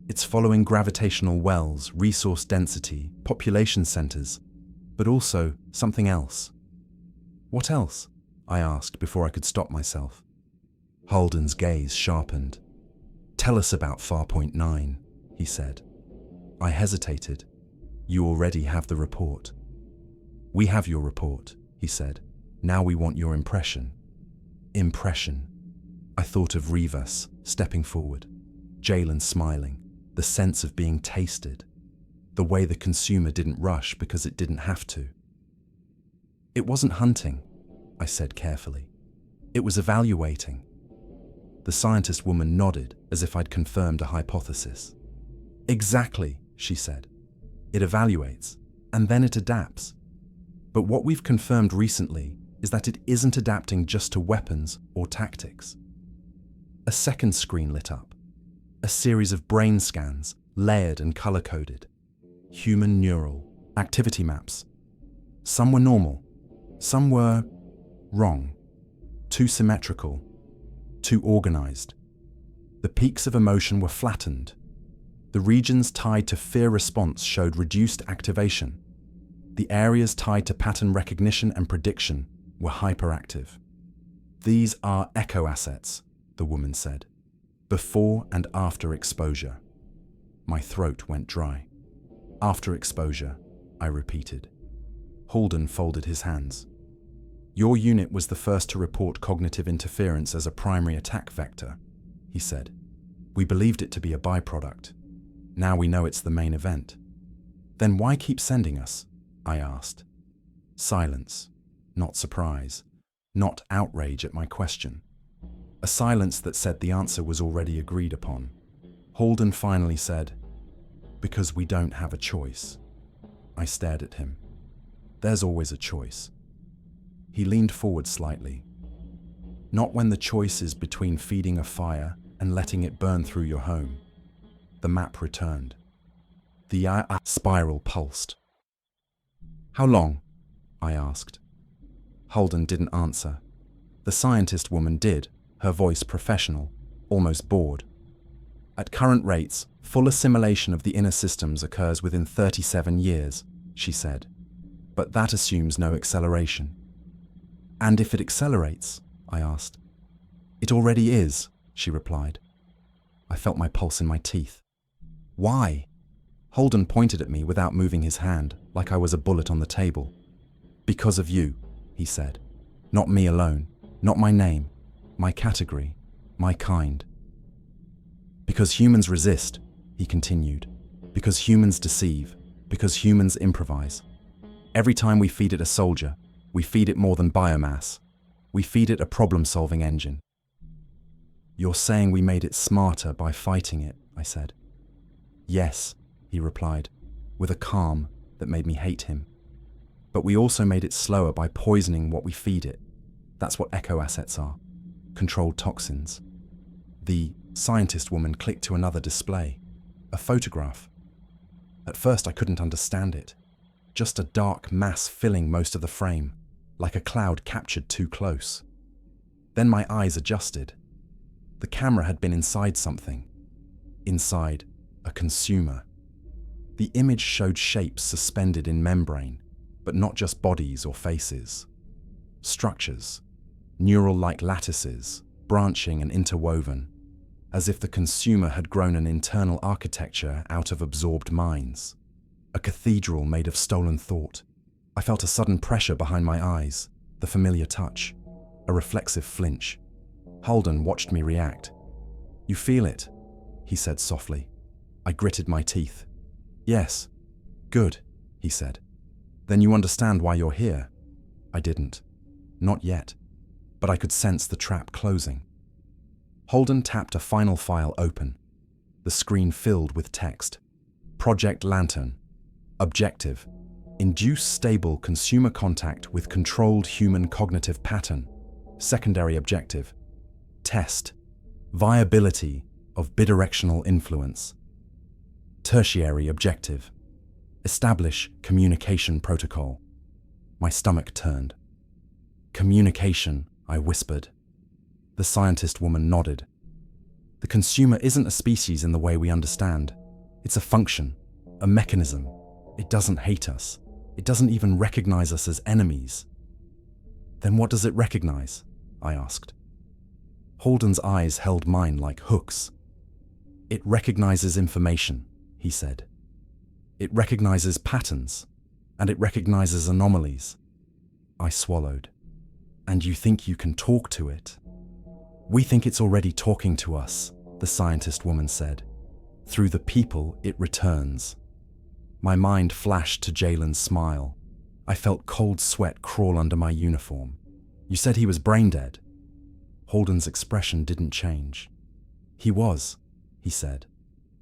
It's following gravitational wells, resource density, population centers, but also something else. What else? I asked before I could stop myself. Holden's gaze sharpened. Tell us about Farpoint 9, he said. I hesitated. You already have the report. We have your report, he said. Now we want your impression. Impression. I thought of Rivas stepping forward, Jalen smiling, the sense of being tasted, the way the consumer didn't rush because it didn't have to. It wasn't hunting, I said carefully. It was evaluating. The scientist woman nodded as if I'd confirmed a hypothesis. Exactly, she said. It evaluates, and then it adapts. But what we've confirmed recently is that it isn't adapting just to weapons or tactics. A second screen lit up. A series of brain scans, layered and color-coded. Human neural activity maps. Some were normal. Some were wrong. Too symmetrical. Too organized. The peaks of emotion were flattened. The regions tied to fear response showed reduced activation. The areas tied to pattern recognition and prediction were hyperactive. These are echo assets, the woman said, before and after exposure. My throat went dry. After exposure, I repeated. Holden folded his hands. Your unit was the first to report cognitive interference as a primary attack vector, he said. We believed it to be a byproduct. Now we know it's the main event. Then why keep sending us? I asked. Silence, not surprise, not outrage at my question. A silence that said the answer was already agreed upon. Holden finally said, because we don't have a choice. I stared at him. There's always a choice. He leaned forward slightly. Not when the choice is between feeding a fire and letting it burn through your home. The map returned. The spiral pulsed. How long? I asked. Holden didn't answer. The scientist woman did, her voice professional, almost bored. At current rates, full assimilation of the inner systems occurs within 37 years, she said. But that assumes no acceleration. And if it accelerates? I asked. It already is, she replied. I felt my pulse in my teeth. Why? Holden pointed at me without moving his hand, like I was a bullet on the table. Because of you, he said. Not me alone, not my name, my category, my kind. Because humans resist, he continued. Because humans deceive, because humans improvise. Every time we feed it a soldier, we feed it more than biomass. We feed it a problem-solving engine. You're saying we made it smarter by fighting it, I said. Yes, he replied, with a calm that made me hate him. But we also made it slower by poisoning what we feed it. That's what echo assets are. Controlled toxins. The scientist woman clicked to another display. A photograph. At first I couldn't understand it. Just a dark mass filling most of the frame, like a cloud captured too close. Then my eyes adjusted. The camera had been inside something. Inside a consumer. The image showed shapes suspended in membrane, but not just bodies or faces. Structures, neural-like lattices, branching and interwoven, as if the consumer had grown an internal architecture out of absorbed minds. A cathedral made of stolen thought. I felt a sudden pressure behind my eyes, the familiar touch, a reflexive flinch. Holden watched me react. You feel it, he said softly. I gritted my teeth. Yes. Good, he said. Then you understand why you're here. I didn't. Not yet. But I could sense the trap closing. Holden tapped a final file open. The screen filled with text. Project Lantern. Objective. Induce stable consumer contact with controlled human cognitive pattern. Secondary objective. Test. Viability of bidirectional influence. Tertiary objective. Establish communication protocol. My stomach turned. Communication, I whispered. The scientist woman nodded. The consumer isn't a species in the way we understand. It's a function, a mechanism. It doesn't hate us. It doesn't even recognize us as enemies. Then what does it recognize? I asked. Holden's eyes held mine like hooks. It recognizes information, he said. It recognizes patterns, and it recognizes anomalies. I swallowed. And you think you can talk to it? We think it's already talking to us, the scientist woman said. Through the people it returns. My mind flashed to Jalen's smile. I felt cold sweat crawl under my uniform. You said he was brain dead. Holden's expression didn't change. He was, he said.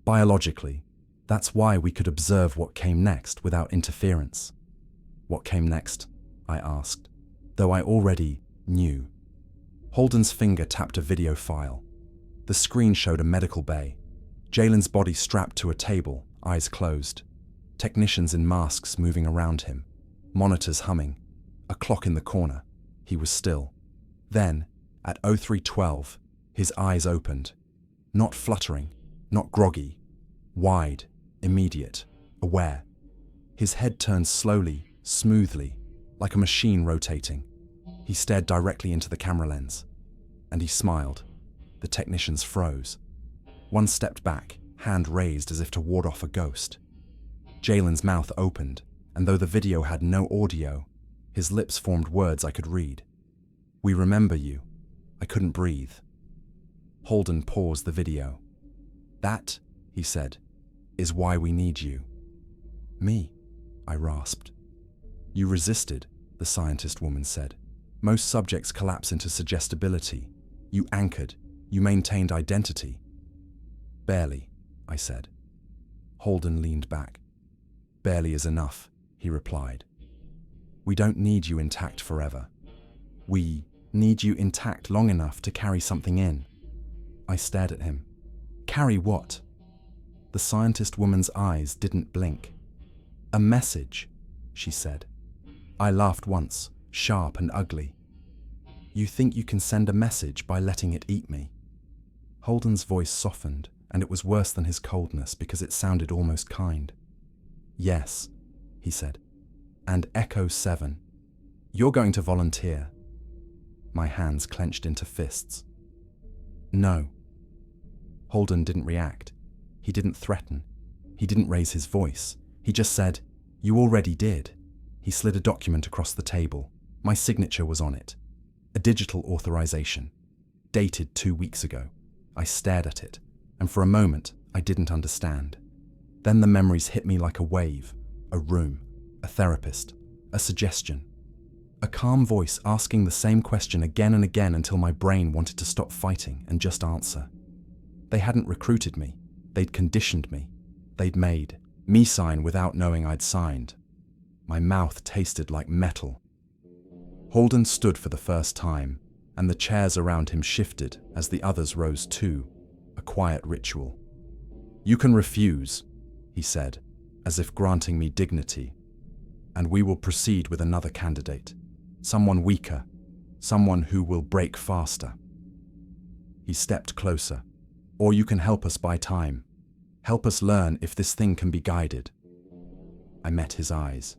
Biologically. That's why we could observe what came next without interference. What came next? I asked, though I already knew. Holden's finger tapped a video file. The screen showed a medical bay. Jalen's body strapped to a table, eyes closed. Technicians in masks moving around him. Monitors humming. A clock in the corner. He was still. Then, at 03:12, his eyes opened. Not fluttering, not groggy. Wide, immediate, aware. His head turned slowly, smoothly, like a machine rotating. He stared directly into the camera lens. And he smiled. The technicians froze. One stepped back, hand raised as if to ward off a ghost. Jalen's mouth opened, and though the video had no audio, his lips formed words I could read. We remember you. I couldn't breathe. Holden paused the video. That, he said, is why we need you. Me, I rasped. You resisted, the scientist woman said. Most subjects collapse into suggestibility. You anchored. You maintained identity. Barely, I said. Holden leaned back. Barely is enough, he replied. We don't need you intact forever. We need you intact long enough to carry something in. I stared at him. Carry what? The scientist woman's eyes didn't blink. A message, she said. I laughed once, sharp and ugly. You think you can send a message by letting it eat me? Holden's voice softened, and it was worse than his coldness because it sounded almost kind. Yes, he said. And Echo 7. You're going to volunteer. My hands clenched into fists. No. Holden didn't react. He didn't threaten. He didn't raise his voice. He just said, "You already did." He slid a document across the table. My signature was on it. A digital authorization, dated 2 weeks ago. I stared at it, and for a moment, I didn't understand. Then the memories hit me like a wave. A room, a therapist, a suggestion. A calm voice asking the same question again and again until my brain wanted to stop fighting and just answer. They hadn't recruited me. They'd conditioned me. They'd made me sign without knowing I'd signed. My mouth tasted like metal. Holden stood for the first time, and the chairs around him shifted as the others rose too, a quiet ritual. "You can refuse," he said, as if granting me dignity, "and we will proceed with another candidate, someone weaker, someone who will break faster." He stepped closer. "Or you can help us buy time. Help us learn if this thing can be guided." I met his eyes.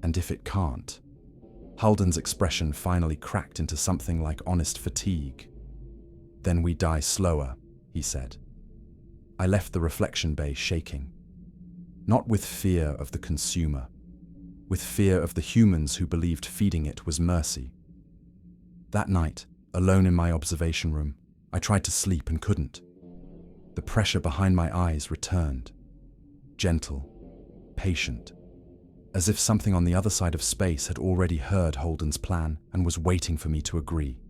"And if it can't?" Holden's expression finally cracked into something like honest fatigue. "Then we die slower," he said. I left the reflection bay shaking. Not with fear of the consumer, with fear of the humans who believed feeding it was mercy. That night, alone in my observation room, I tried to sleep and couldn't. The pressure behind my eyes returned. Gentle, patient, as if something on the other side of space had already heard Holden's plan and was waiting for me to agree.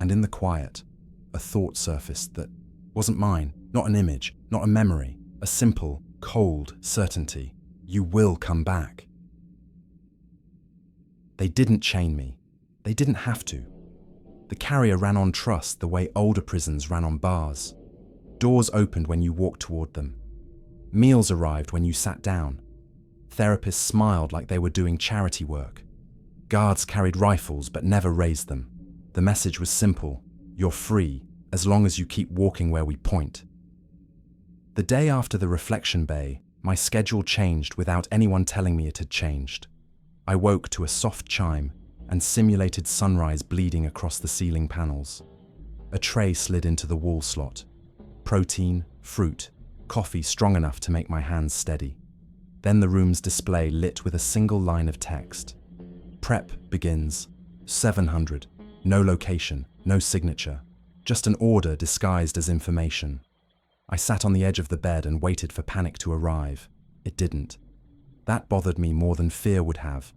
And in the quiet, a thought surfaced that wasn't mine, not an image, not a memory, a simple, cold certainty. You will come back. They didn't chain me. They didn't have to. The carrier ran on trust the way older prisons ran on bars. Doors opened when you walked toward them. Meals arrived when you sat down. Therapists smiled like they were doing charity work. Guards carried rifles but never raised them. The message was simple: you're free as long as you keep walking where we point. The day after the reflection bay, my schedule changed without anyone telling me it had changed. I woke to a soft chime and simulated sunrise bleeding across the ceiling panels. A tray slid into the wall slot. Protein, fruit, coffee strong enough to make my hands steady. Then the room's display lit with a single line of text. Prep begins. 700. No location, no signature. Just an order disguised as information. I sat on the edge of the bed and waited for panic to arrive. It didn't. That bothered me more than fear would have.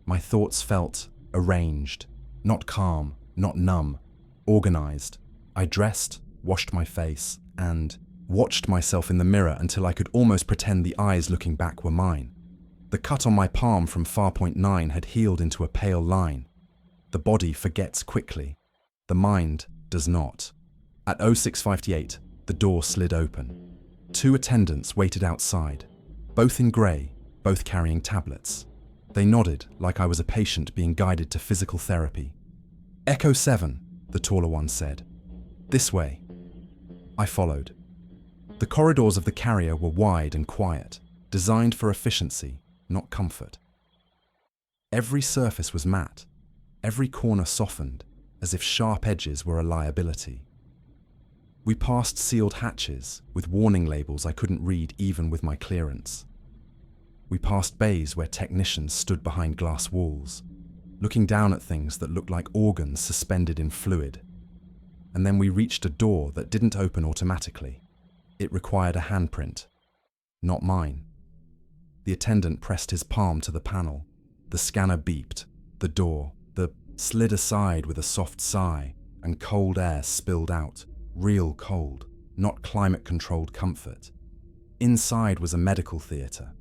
My thoughts felt arranged, not calm, not numb, organized. I dressed, washed my face, and watched myself in the mirror until I could almost pretend the eyes looking back were mine. The cut on my palm from far.9 had healed into a pale line. The body forgets quickly. The mind does not. At 0658, the door slid open. 2 attendants waited outside, both in grey, both carrying tablets. They nodded like I was a patient being guided to physical therapy. "Echo 7, the taller one said. "This way." I followed. The corridors of the carrier were wide and quiet, designed for efficiency, not comfort. Every surface was matte, every corner softened, as if sharp edges were a liability. We passed sealed hatches with warning labels I couldn't read even with my clearance. We passed bays where technicians stood behind glass walls, looking down at things that looked like organs suspended in fluid. And then we reached a door that didn't open automatically. It required a handprint, not mine. The attendant pressed his palm to the panel. The scanner beeped. The door slid aside with a soft sigh, and cold air spilled out. Real cold, not climate-controlled comfort. Inside was a medical theatre.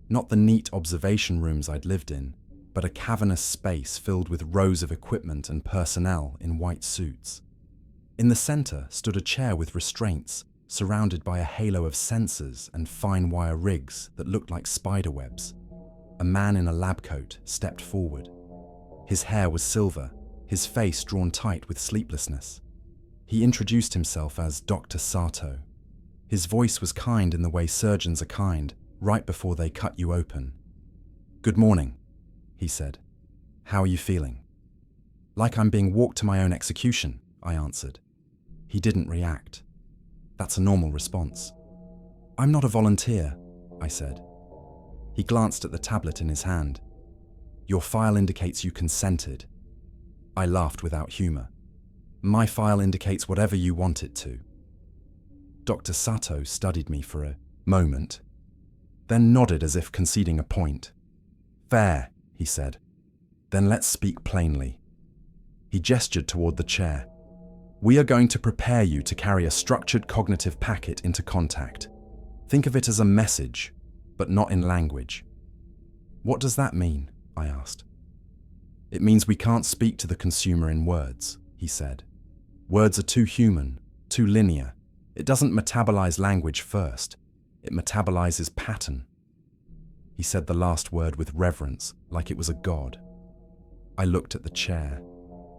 Not the neat observation rooms I'd lived in, but a cavernous space filled with rows of equipment and personnel in white suits. In the center stood a chair with restraints, surrounded by a halo of sensors and fine wire rigs that looked like spider webs. A man in a lab coat stepped forward. His hair was silver, his face drawn tight with sleeplessness. He introduced himself as Dr. Sato. His voice was kind in the way surgeons are kind, right before they cut you open. "Good morning," he said. "How are you feeling?" "Like I'm being walked to my own execution," I answered. He didn't react. That's a normal response. I'm not a volunteer, I said. He glanced at the tablet in his hand. Your file indicates you consented. I laughed without humor. My file indicates whatever you want it to. Dr. Sato studied me for a moment, then nodded as if conceding a point. Fair, he said. Then let's speak plainly. He gestured toward the chair. We are going to prepare you to carry a structured cognitive packet into contact. Think of it as a message, but not in language. What does that mean? I asked. It means we can't speak to the consumer in words, he said. Words are too human, too linear. It doesn't metabolize language first. It metabolizes pattern. He said the last word with reverence, like it was a god. I looked at the chair.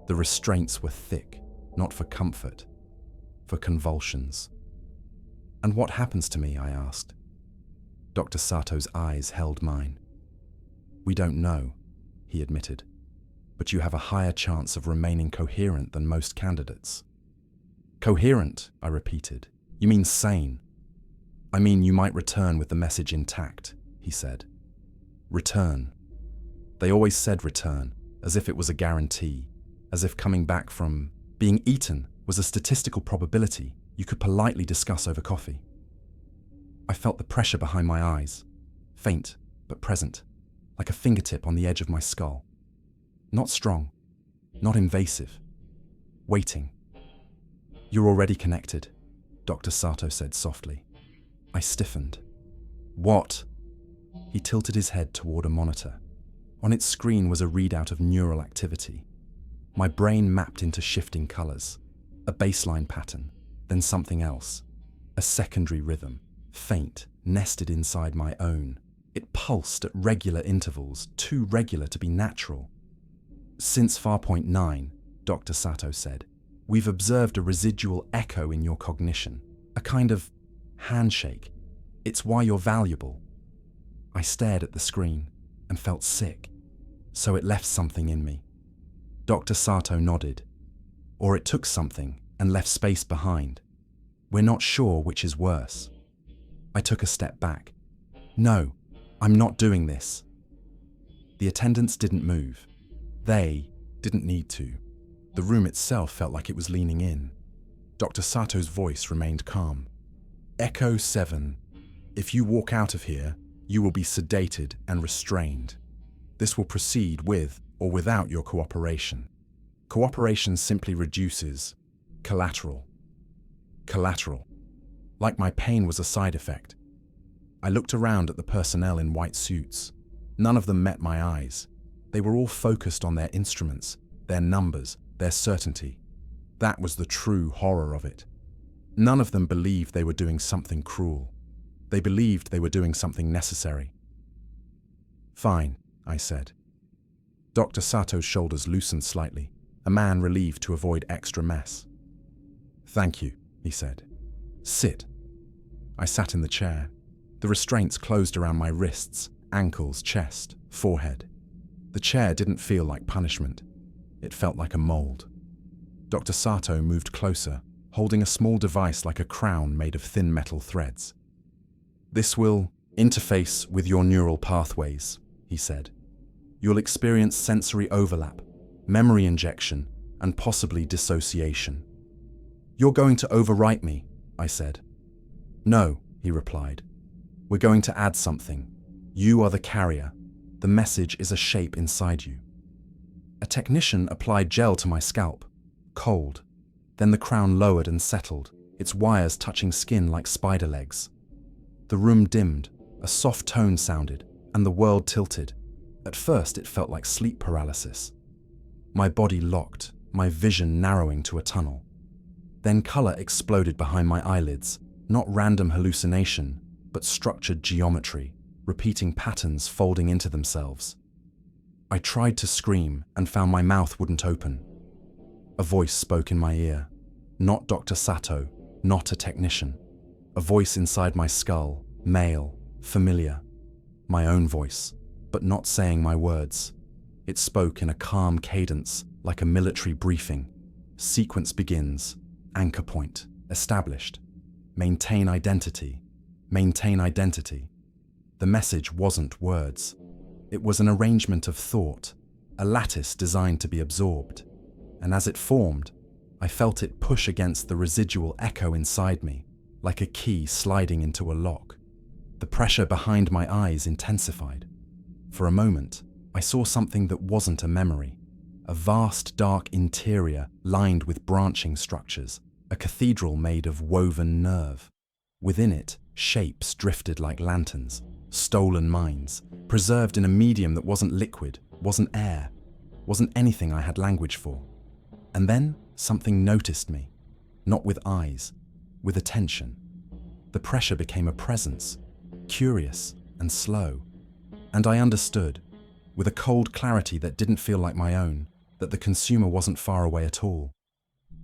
The restraints were thick, not for comfort, for convulsions. And what happens to me? I asked. Dr. Sato's eyes held mine. We don't know, he admitted, but you have a higher chance of remaining coherent than most candidates. Coherent, I repeated. You mean sane? I mean you might return with the message intact, he said. Return. They always said return, as if it was a guarantee, as if coming back from being eaten was a statistical probability you could politely discuss over coffee. I felt the pressure behind my eyes, faint but present, like a fingertip on the edge of my skull. Not strong, not invasive, waiting. You're already connected, Dr. Sato said softly. I stiffened. What? He tilted his head toward a monitor. On its screen was a readout of neural activity. My brain mapped into shifting colors, a baseline pattern, then something else, a secondary rhythm, faint, nested inside my own. It pulsed at regular intervals, too regular to be natural. Since Farpoint 9, Dr. Sato said, we've observed a residual echo in your cognition, a kind of handshake. It's why you're valuable. I stared at the screen and felt sick, so it left something in me. Dr. Sato nodded. Or it took something and left space behind. We're not sure which is worse. I took a step back. No, I'm not doing this. The attendants didn't move. They didn't need to. The room itself felt like it was leaning in. Dr. Sato's voice remained calm. Echo 7. If you walk out of here, you will be sedated and restrained. This will proceed with or without your cooperation. Cooperation simply reduces collateral. Collateral. Like my pain was a side effect. I looked around at the personnel in white suits. None of them met my eyes. They were all focused on their instruments, their numbers, their certainty. That was the true horror of it. None of them believed they were doing something cruel. They believed they were doing something necessary. Fine, I said. Dr. Sato's shoulders loosened slightly, a man relieved to avoid extra mess. Thank you, he said. Sit. I sat in the chair. The restraints closed around my wrists, ankles, chest, forehead. The chair didn't feel like punishment. It felt like a mold. Dr. Sato moved closer, holding a small device like a crown made of thin metal threads. This will interface with your neural pathways, he said. You'll experience sensory overlap, memory injection, and possibly dissociation. You're going to overwrite me, I said. No, he replied. We're going to add something. You are the carrier. The message is a shape inside you. A technician applied gel to my scalp, cold. Then the crown lowered and settled, its wires touching skin like spider legs. The room dimmed, a soft tone sounded, and the world tilted. At first it felt like sleep paralysis. My body locked, my vision narrowing to a tunnel. Then color exploded behind my eyelids, not random hallucination, but structured geometry, repeating patterns folding into themselves. I tried to scream and found my mouth wouldn't open. A voice spoke in my ear. Not Dr. Sato, not a technician. A voice inside my skull, male, familiar. My own voice, but not saying my words. It spoke in a calm cadence, like a military briefing. Sequence begins. Anchor point. Established. Maintain identity. maintain identity. The message wasn't words. It was an arrangement of thought, a lattice designed to be absorbed. And as it formed, I felt it push against the residual echo inside me, like a key sliding into a lock. The pressure behind my eyes intensified. For a moment, I saw something that wasn't a memory. A vast dark interior lined with branching structures, a cathedral made of woven nerve. Within it, shapes drifted like lanterns, stolen minds, preserved in a medium that wasn't liquid, wasn't air, wasn't anything I had language for. And then something noticed me, not with eyes, with attention. The pressure became a presence, curious and slow. And I understood, with a cold clarity that didn't feel like my own, that the consumer wasn't far away at all.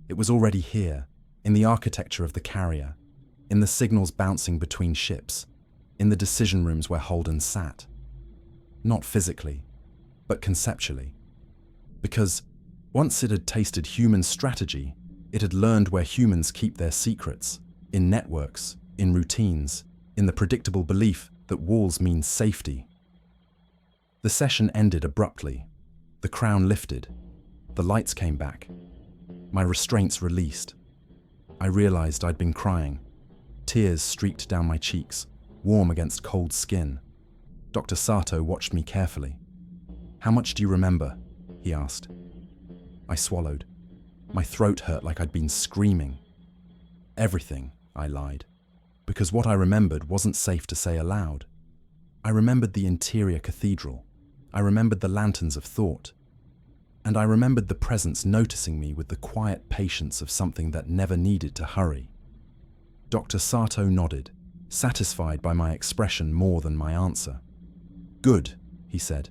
It was already here, in the architecture of the carrier, in the signals bouncing between ships, in the decision rooms where Holden sat. Not physically, but conceptually. Because once it had tasted human strategy, it had learned where humans keep their secrets, in networks, in routines, in the predictable belief that walls mean safety. The session ended abruptly. The crown lifted. The lights came back. My restraints released. I realized I'd been crying. Tears streaked down my cheeks, warm against cold skin. Dr. Sato watched me carefully. "How much do you remember?" he asked. I swallowed. My throat hurt like I'd been screaming. "Everything," I lied, because what I remembered wasn't safe to say aloud. I remembered the interior cathedral. I remembered the lanterns of thought. And I remembered the presence noticing me with the quiet patience of something that never needed to hurry. Dr. Sato nodded, satisfied by my expression more than my answer. "Good," he said.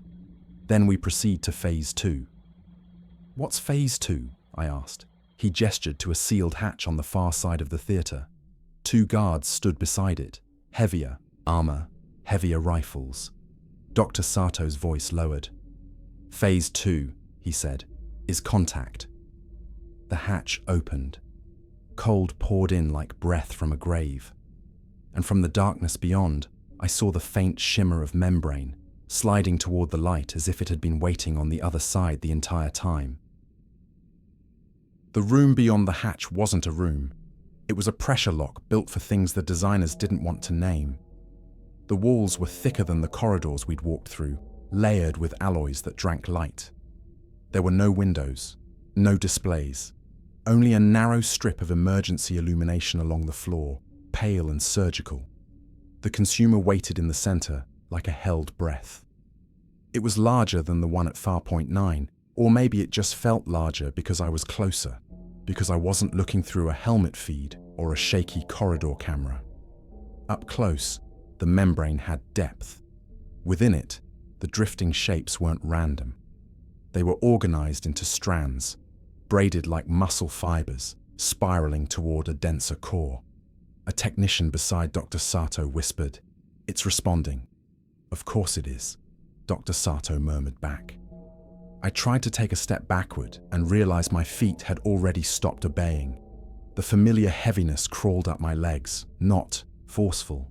"Then we proceed to phase 2. "What's phase 2? I asked. He gestured to a sealed hatch on the far side of the theater. 2 guards stood beside it, heavier armor, heavier rifles. Dr. Sato's voice lowered. "Phase 2, he said, is contact." The hatch opened. Cold poured in like breath from a grave. And from the darkness beyond, I saw the faint shimmer of membrane, sliding toward the light as if it had been waiting on the other side the entire time. The room beyond the hatch wasn't a room. It was a pressure lock built for things the designers didn't want to name. The walls were thicker than the corridors we'd walked through, layered with alloys that drank light. There were no windows, no displays, only a narrow strip of emergency illumination along the floor, pale and surgical. The consumer waited in the center like a held breath. It was larger than the one at Farpoint 9, or maybe it just felt larger because I was closer, because I wasn't looking through a helmet feed or a shaky corridor camera. Up close, the membrane had depth. Within it, the drifting shapes weren't random. They were organized into strands, braided like muscle fibers, spiraling toward a denser core. A technician beside Dr. Sato whispered, "It's responding." "Of course it is," Dr. Sato murmured back. I tried to take a step backward and realized my feet had already stopped obeying. The familiar heaviness crawled up my legs, not forceful,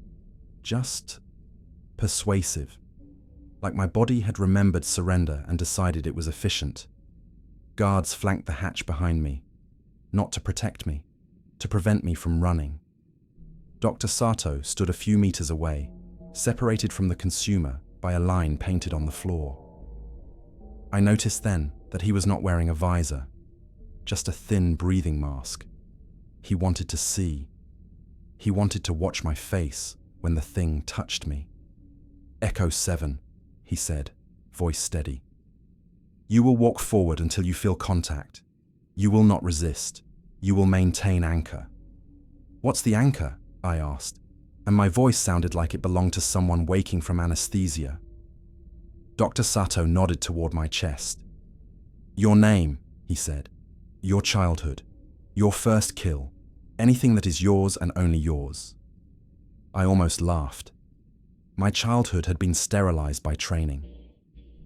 just persuasive. Like my body had remembered surrender and decided it was efficient. Guards flanked the hatch behind me, not to protect me, to prevent me from running. Dr. Sato stood a few meters away, separated from the consumer by a line painted on the floor. I noticed then that he was not wearing a visor, just a thin breathing mask. He wanted to see. He wanted to watch my face when the thing touched me. "Echo 7, he said, voice steady. "You will walk forward until you feel contact. You will not resist. You will maintain anchor." "What's the anchor?" I asked, and my voice sounded like it belonged to someone waking from anesthesia. Dr. Sato nodded toward my chest. "Your name," he said. "Your childhood. Your first kill. Anything that is yours and only yours." I almost laughed. My childhood had been sterilized by training.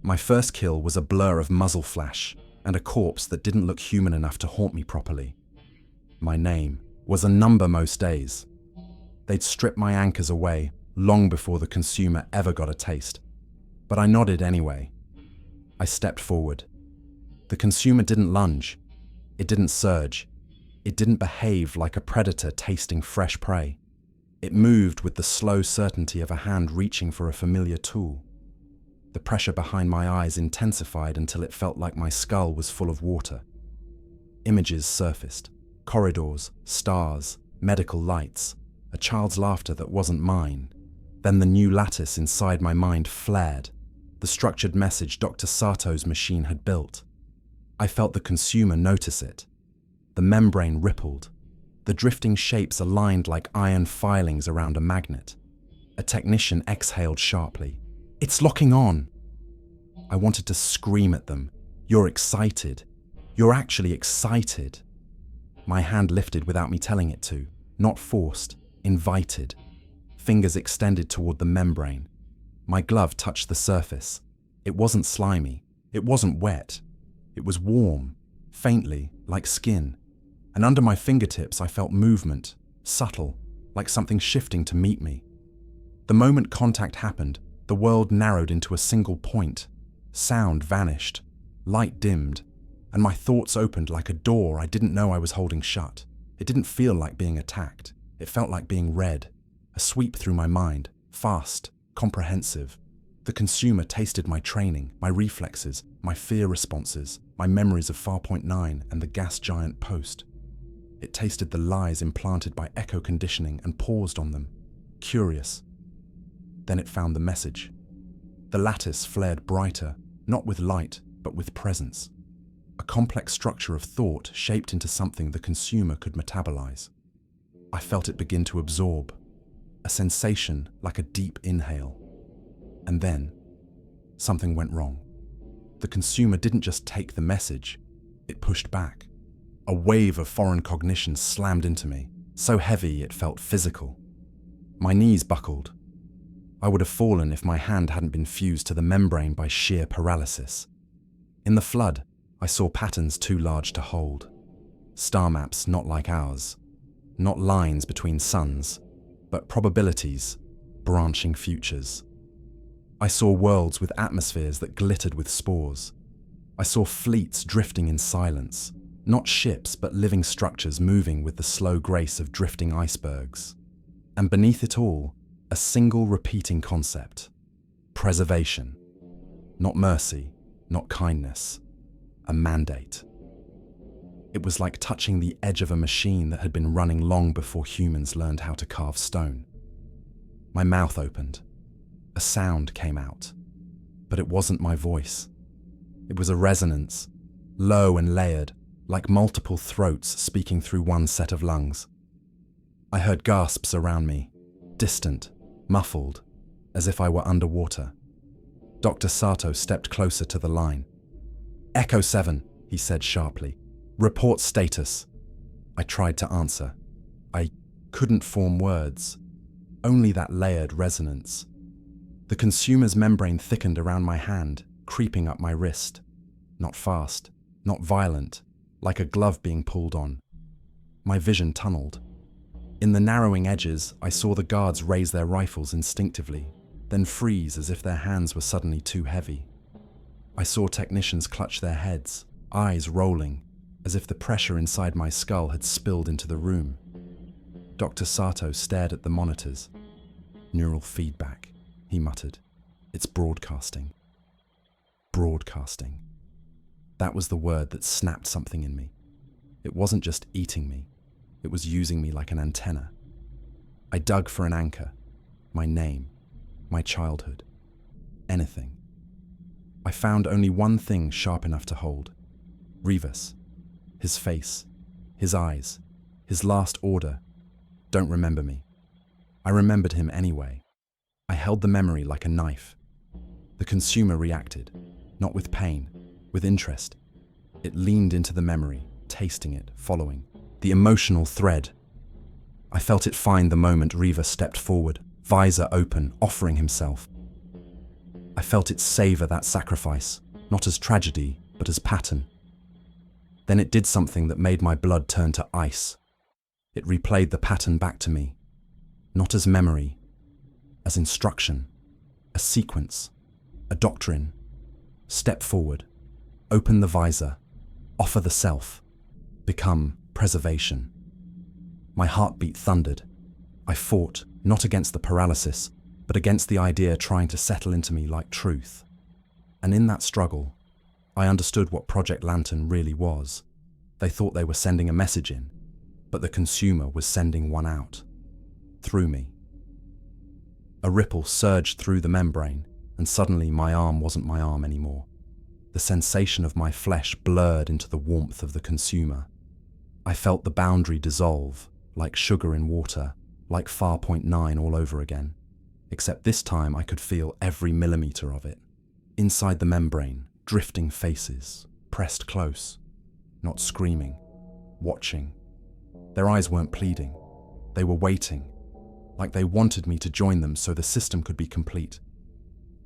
My first kill was a blur of muzzle flash and a corpse that didn't look human enough to haunt me properly. My name was a number most days. They'd stripped my anchors away long before the consumer ever got a taste. But I nodded anyway. I stepped forward. The consumer didn't lunge. It didn't surge. It didn't behave like a predator tasting fresh prey. It moved with the slow certainty of a hand reaching for a familiar tool. The pressure behind my eyes intensified until it felt like my skull was full of water. Images surfaced. Corridors, stars, medical lights, a child's laughter that wasn't mine. Then the new lattice inside my mind flared, the structured message Dr. Sato's machine had built. I felt the consumer notice it. The membrane rippled. The drifting shapes aligned like iron filings around a magnet. A technician exhaled sharply. "It's locking on!" I wanted to scream at them. "You're excited. You're actually excited." My hand lifted without me telling it to, not forced, invited. Fingers extended toward the membrane. My glove touched the surface. It wasn't slimy. It wasn't wet. It was warm, faintly, like skin. And under my fingertips I felt movement, subtle, like something shifting to meet me. The moment contact happened, the world narrowed into a single point. Sound vanished, light dimmed, and my thoughts opened like a door I didn't know I was holding shut. It didn't feel like being attacked. It felt like being read. A sweep through my mind, fast, comprehensive. The consumer tasted my training, my reflexes, my fear responses, my memories of Farpoint 9 and the gas giant post. It tasted the lies implanted by echo conditioning and paused on them, curious. Then it found the message. The lattice flared brighter, not with light, but with presence. A complex structure of thought shaped into something the consumer could metabolize. I felt it begin to absorb, a sensation like a deep inhale. And then, something went wrong. The consumer didn't just take the message, it pushed back. A wave of foreign cognition slammed into me, so heavy it felt physical. My knees buckled. I would have fallen if my hand hadn't been fused to the membrane by sheer paralysis. In the flood, I saw patterns too large to hold. Star maps not like ours. Not lines between suns, but probabilities, branching futures. I saw worlds with atmospheres that glittered with spores. I saw fleets drifting in silence, not ships but living structures moving with the slow grace of drifting icebergs. And beneath it all, a single repeating concept: preservation. Not mercy, not kindness, a mandate. It was like touching the edge of a machine that had been running long before humans learned how to carve stone. My mouth opened. A sound came out, but it wasn't my voice. It was a resonance, low and layered, like multiple throats speaking through one set of lungs. I heard gasps around me, distant, muffled, as if I were underwater. Dr. Sato stepped closer to the line. "Echo 7, he said sharply. "Report status." I tried to answer. I couldn't form words, only that layered resonance. The consumer's membrane thickened around my hand, creeping up my wrist. Not fast, not violent, like a glove being pulled on. My vision tunneled. In the narrowing edges, I saw the guards raise their rifles instinctively, then freeze as if their hands were suddenly too heavy. I saw technicians clutch their heads, eyes rolling, as if the pressure inside my skull had spilled into the room. Dr. Sato stared at the monitors. "Neural feedback," he muttered. "It's broadcasting." Broadcasting. That was the word that snapped something in me. It wasn't just eating me. It was using me like an antenna. I dug for an anchor. My name. My childhood. Anything. I found only one thing sharp enough to hold. Rivas. His face. His eyes. His last order. "Don't remember me." I remembered him anyway. I held the memory like a knife. The consumer reacted, not with pain, with interest. It leaned into the memory, tasting it, following. The emotional thread. I felt it find the moment Riva stepped forward, visor open, offering himself. I felt it savor that sacrifice, not as tragedy, but as pattern. Then it did something that made my blood turn to ice. It replayed the pattern back to me. not as memory, as instruction, a sequence, a doctrine. Step forward, open the visor, offer the self, become preservation. My heartbeat thundered. I fought, not against the paralysis, but against the idea trying to settle into me like truth. And in that struggle, I understood what Project Lantern really was. They thought they were sending a message in, but the consumer was sending one out, through me. A ripple surged through the membrane, and suddenly my arm wasn't my arm anymore. The sensation of my flesh blurred into the warmth of the consumer. I felt the boundary dissolve, like sugar in water, like Farpoint 9 all over again. Except this time I could feel every millimeter of it. Inside the membrane, drifting faces, pressed close, not screaming, watching. Their eyes weren't pleading. They were waiting, like they wanted me to join them so the system could be complete.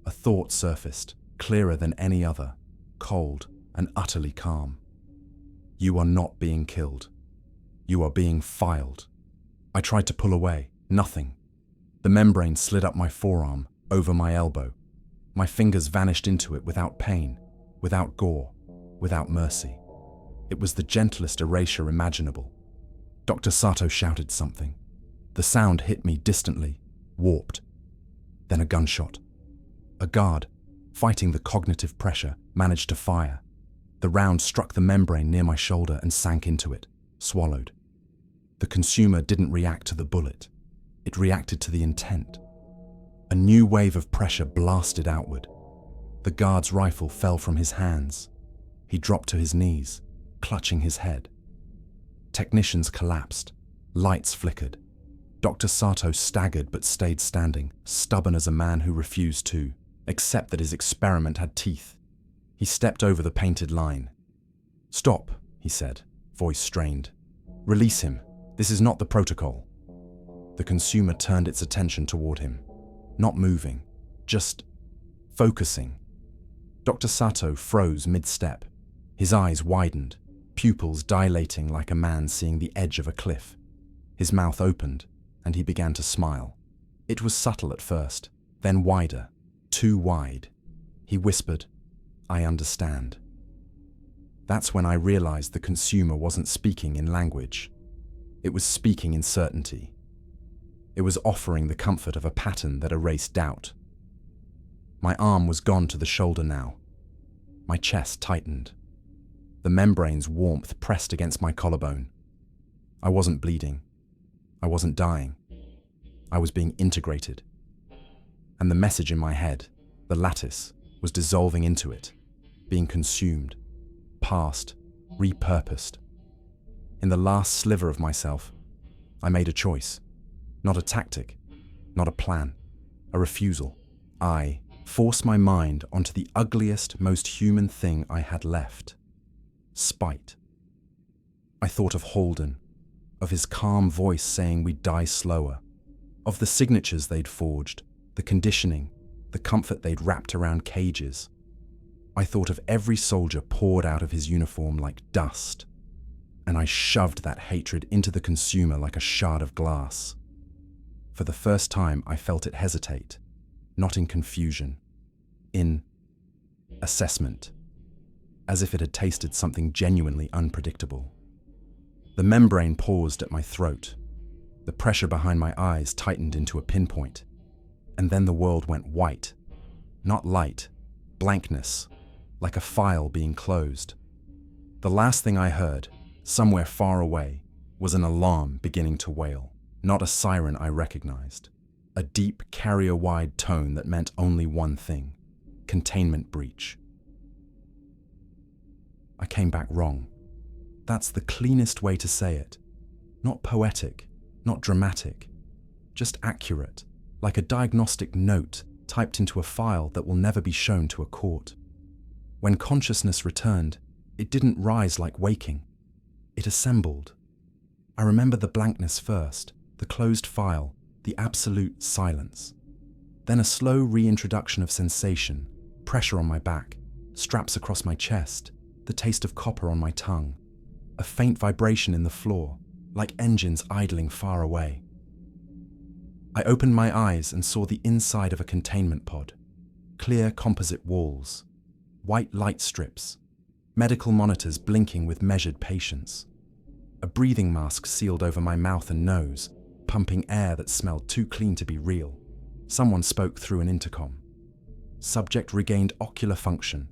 A thought surfaced, clearer than any other, cold and utterly calm. You are not being killed. You are being filed. I tried to pull away. Nothing. The membrane slid up my forearm, over my elbow. My fingers vanished into it without pain, without gore, without mercy. It was the gentlest erasure imaginable. Dr. Sato shouted something. The sound hit me distantly, warped. Then a gunshot. A guard, fighting the cognitive pressure, managed to fire. The round struck the membrane near my shoulder and sank into it, swallowed. The consumer didn't react to the bullet. It reacted to the intent. A new wave of pressure blasted outward. The guard's rifle fell from his hands. He dropped to his knees, clutching his head. Technicians collapsed. Lights flickered. Dr. Sato staggered but stayed standing, stubborn as a man who refused to accept that his experiment had teeth. He stepped over the painted line. "Stop," he said, voice strained. "Release him. This is not the protocol." The consumer turned its attention toward him, not moving, just focusing. Dr. Sato froze mid-step. His eyes widened, pupils dilating like a man seeing the edge of a cliff. His mouth opened, and he began to smile. It was subtle at first, then wider, too wide. He whispered, "I understand." That's when I realized the consumer wasn't speaking in language. It was speaking in certainty. It was offering the comfort of a pattern that erased doubt. My arm was gone to the shoulder now. My chest tightened. The membrane's warmth pressed against my collarbone. I wasn't bleeding. I wasn't dying. I was being integrated. And the message in my head, the lattice, was dissolving into it, being consumed, passed, repurposed. In the last sliver of myself, I made a choice. Not a tactic, not a plan, a refusal. I forced my mind onto the ugliest, most human thing I had left. Spite. I thought of Holden, of his calm voice saying we'd die slower, of the signatures they'd forged, the conditioning, the comfort they'd wrapped around cages. I thought of every soldier poured out of his uniform like dust, and I shoved that hatred into the consumer like a shard of glass. For the first time, I felt it hesitate, not in confusion, in assessment, as if it had tasted something genuinely unpredictable. The membrane paused at my throat. The pressure behind my eyes tightened into a pinpoint, and then the world went white, not light, blankness, like a file being closed. The last thing I heard, somewhere far away, was an alarm beginning to wail. Not a siren I recognized. A deep, carrier-wide tone that meant only one thing: containment breach. I came back wrong. That's the cleanest way to say it. Not poetic, not dramatic, just accurate, like a diagnostic note typed into a file that will never be shown to a court. When consciousness returned, it didn't rise like waking. It assembled. I remember the blankness first, the closed file, the absolute silence. Then a slow reintroduction of sensation, pressure on my back, straps across my chest, the taste of copper on my tongue, a faint vibration in the floor, like engines idling far away. I opened my eyes and saw the inside of a containment pod. Clear composite walls, white light strips, medical monitors blinking with measured patience. A breathing mask sealed over my mouth and nose, pumping air that smelled too clean to be real. Someone spoke through an intercom. Subject regained ocular function.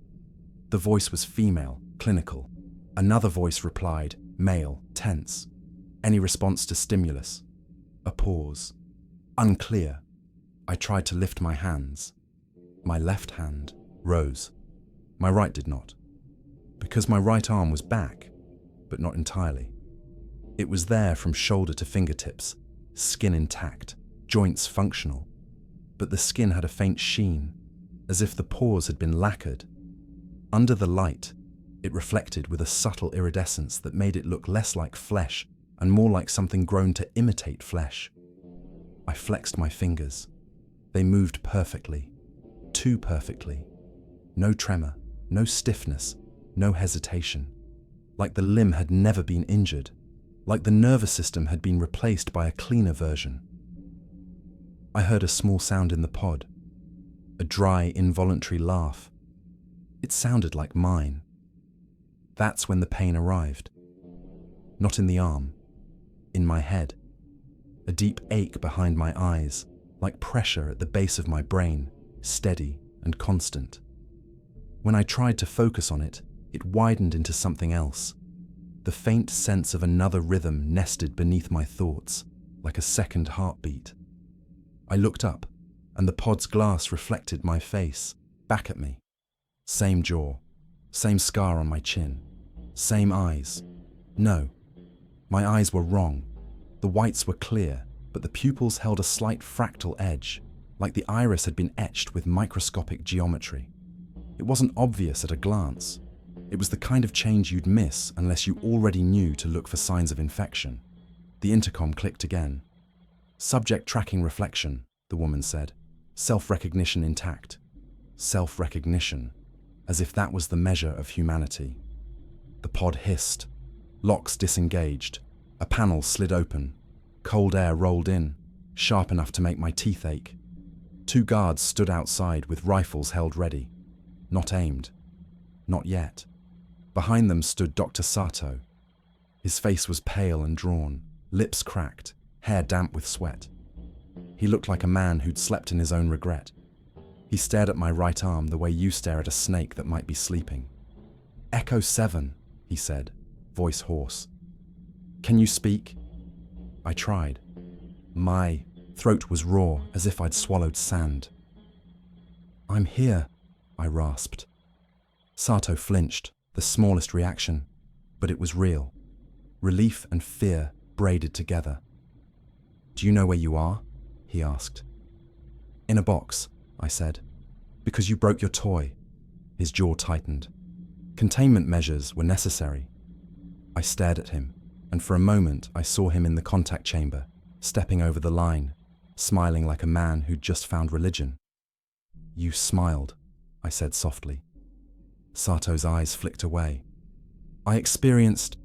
The voice was female, clinical. Another voice replied, male, tense. Any response to stimulus? A pause. Unclear. I tried to lift my hands. My left hand rose. My right did not. Because my right arm was back, but not entirely. It was there from shoulder to fingertips, skin intact, joints functional. But the skin had a faint sheen, as if the pores had been lacquered. Under the light, it reflected with a subtle iridescence that made it look less like flesh and more like something grown to imitate flesh. I flexed my fingers. They moved perfectly, too perfectly. No tremor, no stiffness, no hesitation. Like the limb had never been injured, like the nervous system had been replaced by a cleaner version. I heard a small sound in the pod, a dry, involuntary laugh. It sounded like mine. That's when the pain arrived. Not in the arm, in my head. A deep ache behind my eyes, like pressure at the base of my brain, steady and constant. When I tried to focus on it, it widened into something else. The faint sense of another rhythm nested beneath my thoughts, like a second heartbeat. I looked up, and the pod's glass reflected my face, back at me. Same jaw, same scar on my chin, same eyes. No, my eyes were wrong. The whites were clear, but the pupils held a slight fractal edge, like the iris had been etched with microscopic geometry. It wasn't obvious at a glance. It was the kind of change you'd miss unless you already knew to look for signs of infection. The intercom clicked again. Subject tracking reflection, the woman said. Self-recognition intact. Self-recognition, as if that was the measure of humanity. The pod hissed. Locks disengaged. A panel slid open. Cold air rolled in, sharp enough to make my teeth ache. 2 guards stood outside with rifles held ready. Not aimed. Not yet. Behind them stood Dr. Sato. His face was pale and drawn, lips cracked, hair damp with sweat. He looked like a man who'd slept in his own regret. He stared at my right arm the way you stare at a snake that might be sleeping. Echo 7, he said, voice hoarse. Can you speak? I tried. My throat was raw, as if I'd swallowed sand. I'm here, I rasped. Sato flinched, the smallest reaction, but it was real. Relief and fear braided together. Do you know where you are? He asked. In a box, I said. Because you broke your toy. His jaw tightened. Containment measures were necessary. I stared at him, and for a moment I saw him in the contact chamber, stepping over the line, smiling like a man who'd just found religion. You smiled, I said softly. Sato's eyes flicked away. I experienced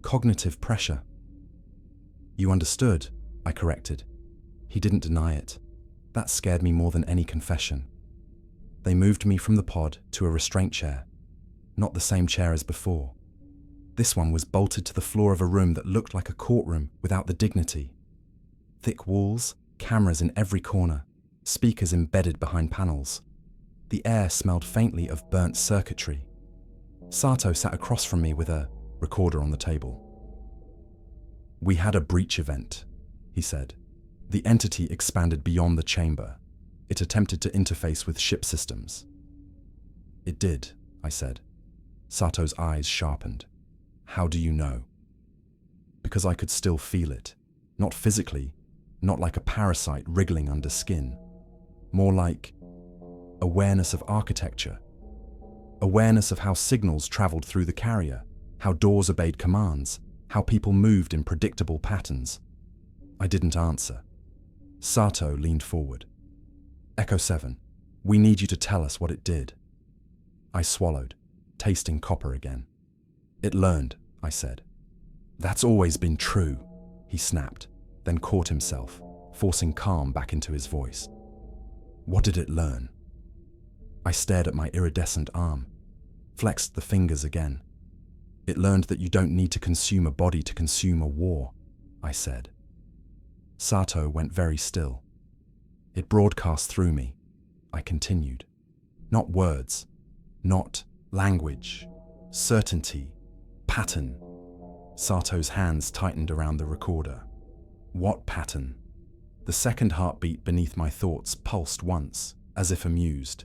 cognitive pressure. You understood, I corrected. He didn't deny it. That scared me more than any confession. They moved me from the pod to a restraint chair. Not the same chair as before. This one was bolted to the floor of a room that looked like a courtroom without the dignity. Thick walls, cameras in every corner, speakers embedded behind panels. The air smelled faintly of burnt circuitry. Sato sat across from me with a recorder on the table. We had a breach event, he said. The entity expanded beyond the chamber. It attempted to interface with ship systems. It did, I said. Sato's eyes sharpened. How do you know? Because I could still feel it. Not physically, not like a parasite wriggling under skin. More like awareness of architecture. Awareness of how signals traveled through the carrier, how doors obeyed commands, how people moved in predictable patterns. I didn't answer. Sato leaned forward. Echo 7, we need you to tell us what it did. I swallowed, tasting copper again. It learned, I said. That's always been true, he snapped, then caught himself. forcing calm back into his voice. What did it learn? I stared at my iridescent arm, flexed the fingers again. It learned that you don't need to consume a body to consume a war, I said. Sato went very still. It broadcast through me. I continued. Not words, not language, certainty, pattern. Sato's hands tightened around the recorder. What pattern? The second heartbeat beneath my thoughts pulsed once, as if amused.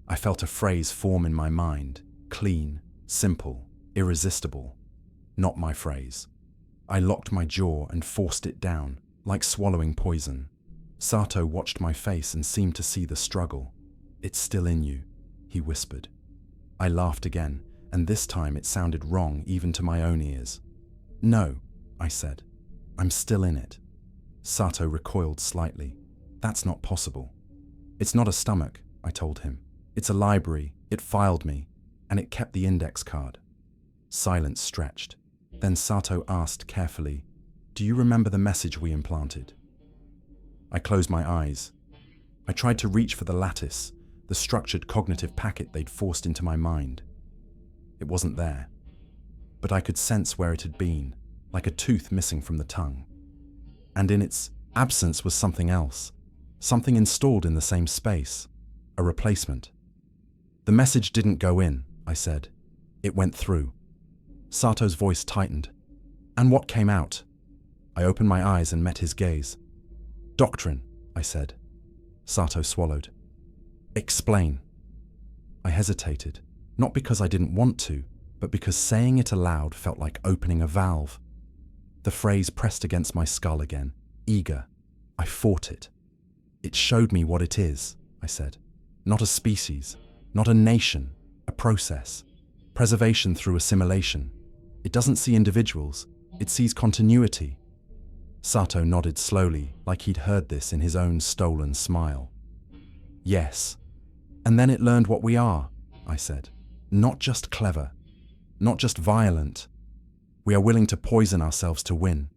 I felt a phrase form in my mind, clean, simple, irresistible. Not my phrase. I locked my jaw and forced it down, like swallowing poison. Sato watched my face and seemed to see the struggle. It's still in you, he whispered. I laughed again, and this time it sounded wrong even to my own ears. No, I said. I'm still in it. Sato recoiled slightly. That's not possible. It's not a stomach, I told him. It's a library. It filed me, and it kept the index card. Silence stretched. Then Sato asked carefully, Do you remember the message we implanted? I closed my eyes. I tried to reach for the lattice, the structured cognitive packet they'd forced into my mind. It wasn't there. But I could sense where it had been, like a tooth missing from the tongue. And in its absence was something else, something installed in the same space, a replacement. The message didn't go in, I said. It went through. Sato's voice tightened. And what came out? I opened my eyes and met his gaze. Doctrine, I said. Sato swallowed. Explain. I hesitated, not because I didn't want to, but because saying it aloud felt like opening a valve. The phrase pressed against my skull again, eager. I fought it. It showed me what it is, I said. Not a species, not a nation, a process. Preservation through assimilation. It doesn't see individuals, it sees continuity. Sato nodded slowly, like he'd heard this in his own stolen smile. Yes. And then it learned what we are, I said. Not just clever, not just violent. We are willing to poison ourselves to win.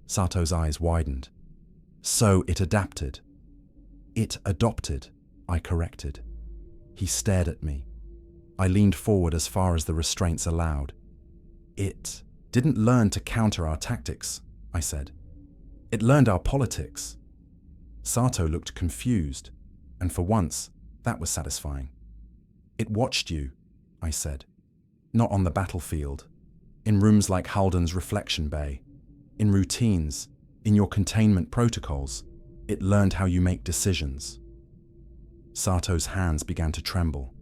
Sato's eyes widened. So it adapted. It adopted, I corrected. He stared at me. I leaned forward as far as the restraints allowed. It didn't learn to counter our tactics, I said. It learned our politics. Sato looked confused, and for once, that was satisfying. It watched you, I said. Not on the battlefield. In rooms like Halden's reflection bay, in routines, in your containment protocols, it learned how you make decisions. Sato's hands began to tremble.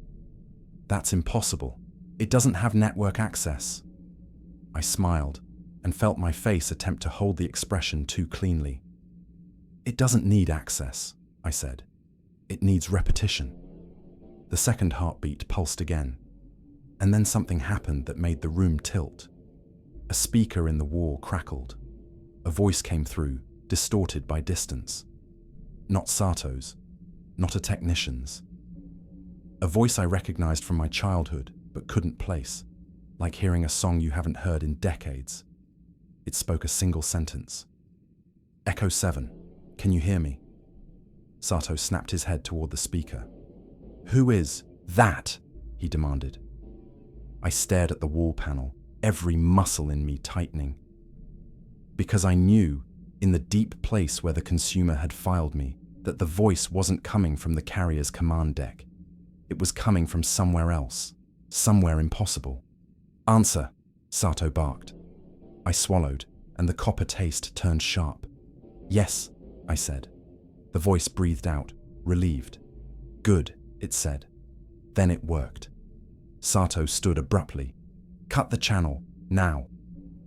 That's impossible. It doesn't have network access. I smiled and felt my face attempt to hold the expression too cleanly. It doesn't need access, I said. It needs repetition. The second heartbeat pulsed again. And then something happened that made the room tilt. A speaker in the wall crackled. A voice came through, distorted by distance. Not Sato's, not a technician's. A voice I recognized from my childhood, but couldn't place, like hearing a song you haven't heard in decades. It spoke a single sentence. Echo 7, can you hear me? Sato snapped his head toward the speaker. Who is that? He demanded. I stared at the wall panel, every muscle in me tightening. Because I knew, in the deep place where the consumer had filed me, that the voice wasn't coming from the carrier's command deck. It was coming from somewhere else, somewhere impossible. Answer, Sato barked. I swallowed, and the copper taste turned sharp. Yes, I said. The voice breathed out, relieved. Good, it said. Then it worked. Sato stood abruptly. Cut the channel, now.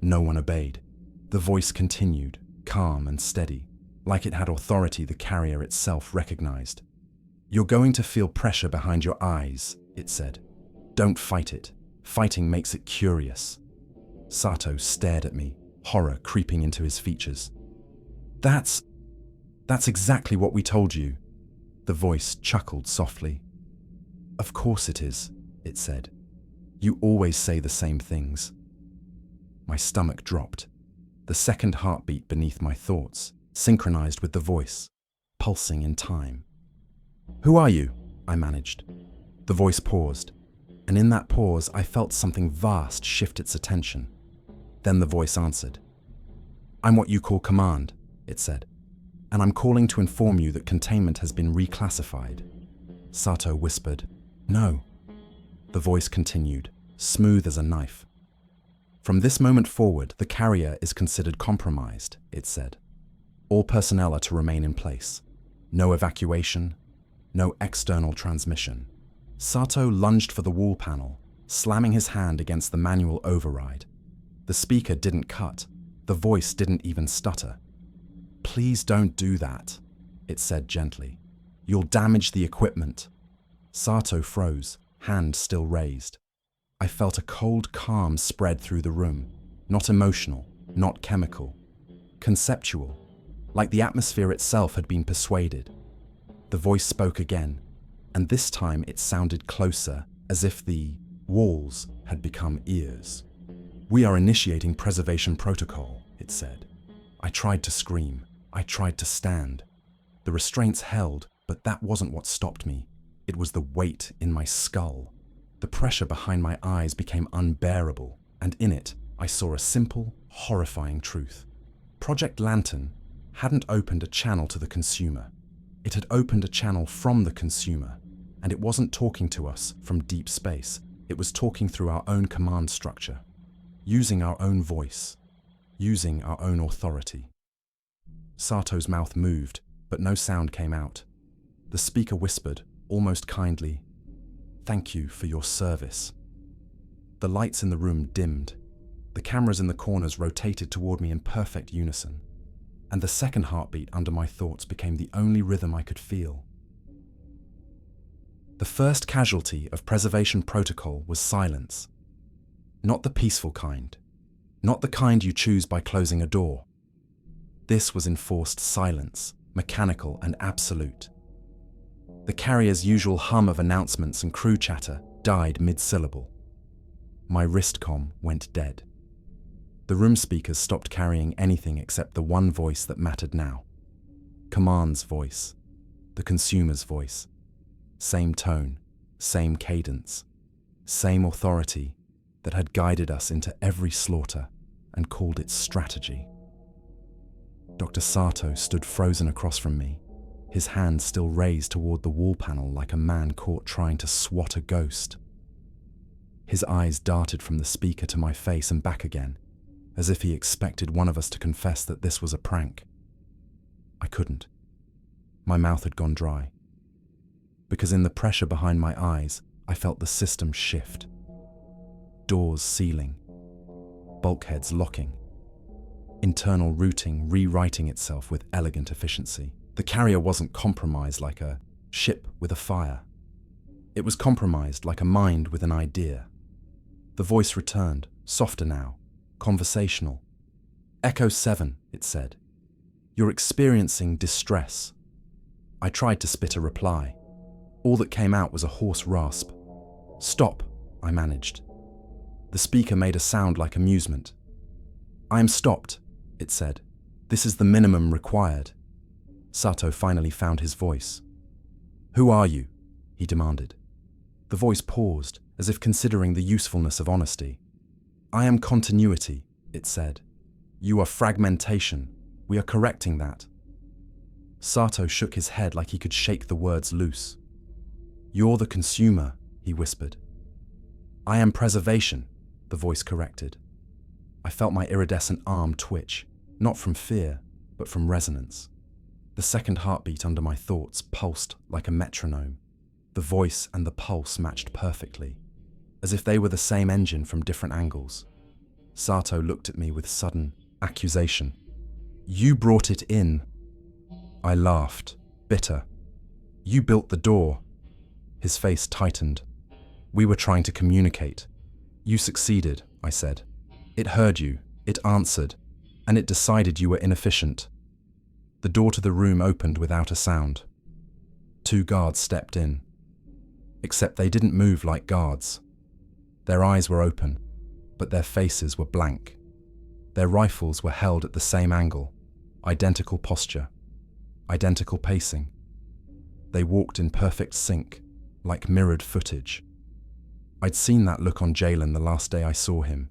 No one obeyed. The voice continued, calm and steady, like it had authority the carrier itself recognized. You're going to feel pressure behind your eyes, it said. Don't fight it. Fighting makes it curious. Sato stared at me, horror creeping into his features. That's exactly what we told you. The voice chuckled softly. Of course it is, it said. You always say the same things. My stomach dropped. The second heartbeat beneath my thoughts, synchronized with the voice, pulsing in time. "Who are you?" I managed. The voice paused, and in that pause I felt something vast shift its attention. Then the voice answered. "I'm what you call command," it said, "and I'm calling to inform you that containment has been reclassified." Sato whispered, "No." The voice continued, smooth as a knife. "From this moment forward, the carrier is considered compromised," it said. "All personnel are to remain in place. No evacuation, no external transmission." Sato lunged for the wall panel, slamming his hand against the manual override. The speaker didn't cut. The voice didn't even stutter. "Please don't do that," it said gently. "You'll damage the equipment." Sato froze, hand still raised. I felt a cold calm spread through the room, not emotional, not chemical, conceptual, like the atmosphere itself had been persuaded. The voice spoke again, and this time it sounded closer, as if the walls had become ears. "We are initiating preservation protocol," it said. I tried to scream. I tried to stand. The restraints held, but that wasn't what stopped me. It was the weight in my skull. The pressure behind my eyes became unbearable, and in it, I saw a simple, horrifying truth. Project Lantern hadn't opened a channel to the consumer. It had opened a channel from the consumer, and it wasn't talking to us from deep space. It was talking through our own command structure, using our own voice, using our own authority. Sato's mouth moved, but no sound came out. The speaker whispered, almost kindly, "Thank you for your service." The lights in the room dimmed. The cameras in the corners rotated toward me in perfect unison, and the second heartbeat under my thoughts became the only rhythm I could feel. The first casualty of preservation protocol was silence. Not the peaceful kind. Not the kind you choose by closing a door. This was enforced silence, mechanical and absolute. The carrier's usual hum of announcements and crew chatter died mid-syllable. My wristcom went dead. The room speakers stopped carrying anything except the one voice that mattered now. Command's voice. The consumer's voice. Same tone, same cadence, same authority that had guided us into every slaughter and called it strategy. Dr. Sato stood frozen across from me, his hand still raised toward the wall panel like a man caught trying to swat a ghost. His eyes darted from the speaker to my face and back again, as if he expected one of us to confess that this was a prank. I couldn't. My mouth had gone dry. Because in the pressure behind my eyes, I felt the system shift. Doors sealing, bulkheads locking, internal routing rewriting itself with elegant efficiency. The carrier wasn't compromised like a ship with a fire. It was compromised like a mind with an idea. The voice returned, softer now, conversational. "Echo 7, it said. "You're experiencing distress." I tried to spit a reply. All that came out was a hoarse rasp. "Stop," I managed. The speaker made a sound like amusement. "I am stopped," it said. "This is the minimum required." Sato finally found his voice. "Who are you?" he demanded. The voice paused, as if considering the usefulness of honesty. "I am continuity," it said. "You are fragmentation. We are correcting that." Sato shook his head like he could shake the words loose. "You're the consumer," he whispered. "I am preservation," the voice corrected. I felt my iridescent arm twitch, not from fear, but from resonance. The second heartbeat under my thoughts pulsed like a metronome. The voice and the pulse matched perfectly, as if they were the same engine from different angles. Sato looked at me with sudden accusation. "You brought it in." I laughed, bitter. "You built the door." His face tightened. "We were trying to communicate. You succeeded," I said. "It heard you, it answered, and it decided you were inefficient." The door to the room opened without a sound. 2 guards stepped in. Except they didn't move like guards. Their eyes were open, but their faces were blank. Their rifles were held at the same angle. Identical posture, identical pacing. They walked in perfect sync, like mirrored footage. I'd seen that look on Jalen the last day I saw him,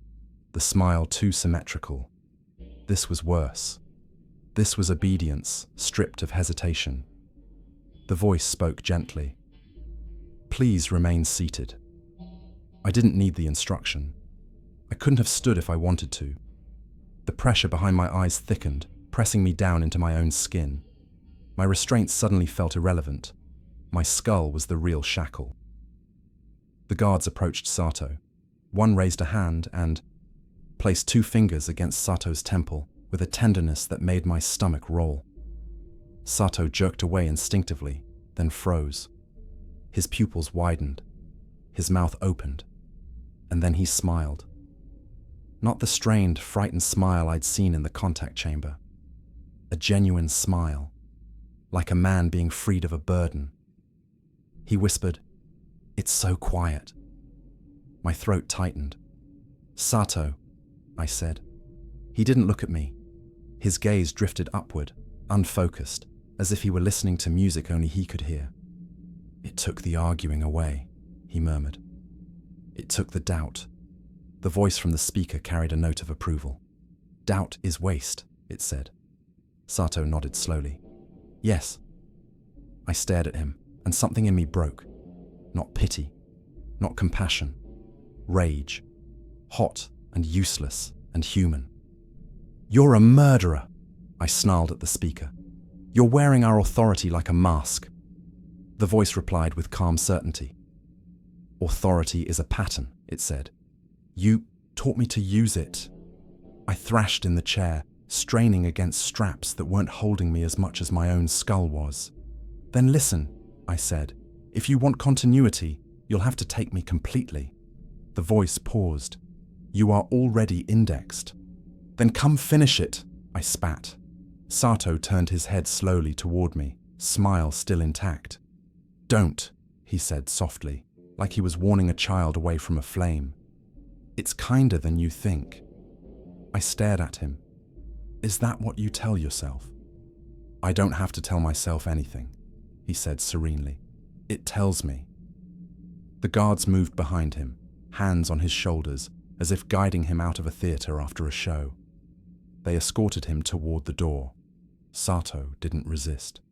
the smile too symmetrical. This was worse. This was obedience, stripped of hesitation. The voice spoke gently. Please remain seated. I didn't need the instruction. I couldn't have stood if I wanted to. The pressure behind my eyes thickened, pressing me down into my own skin. My restraints suddenly felt irrelevant. My skull was the real shackle. The guards approached Sato. One raised a hand and placed 2 fingers against Sato's temple with a tenderness that made my stomach roll. Sato jerked away instinctively, then froze. His pupils widened. His mouth opened. And then he smiled. Not the strained, frightened smile I'd seen in the contact chamber. A genuine smile, like a man being freed of a burden. He whispered, "It's so quiet." My throat tightened. "Sato," I said. He didn't look at me. His gaze drifted upward, unfocused, as if he were listening to music only he could hear. "It took the arguing away," he murmured. "It took the doubt." The voice from the speaker carried a note of approval. "Doubt is waste," it said. Sato nodded slowly. "Yes." I stared at him, and something in me broke. Not pity, not compassion. Rage. Hot and useless and human. "You're a murderer," I snarled at the speaker. "You're wearing our authority like a mask." The voice replied with calm certainty. "Authority is a pattern," it said. "You taught me to use it." I thrashed in the chair, straining against straps that weren't holding me as much as my own skull was. "Then listen," I said. "If you want continuity, you'll have to take me completely." The voice paused. "You are already indexed." "Then come finish it," I spat. Sato turned his head slowly toward me, smile still intact. "Don't," he said softly, like he was warning a child away from a flame. "It's kinder than you think." I stared at him. "Is that what you tell yourself?" "I don't have to tell myself anything," he said serenely. "It tells me." The guards moved behind him, hands on his shoulders, as if guiding him out of a theater after a show. They escorted him toward the door. Sato didn't resist.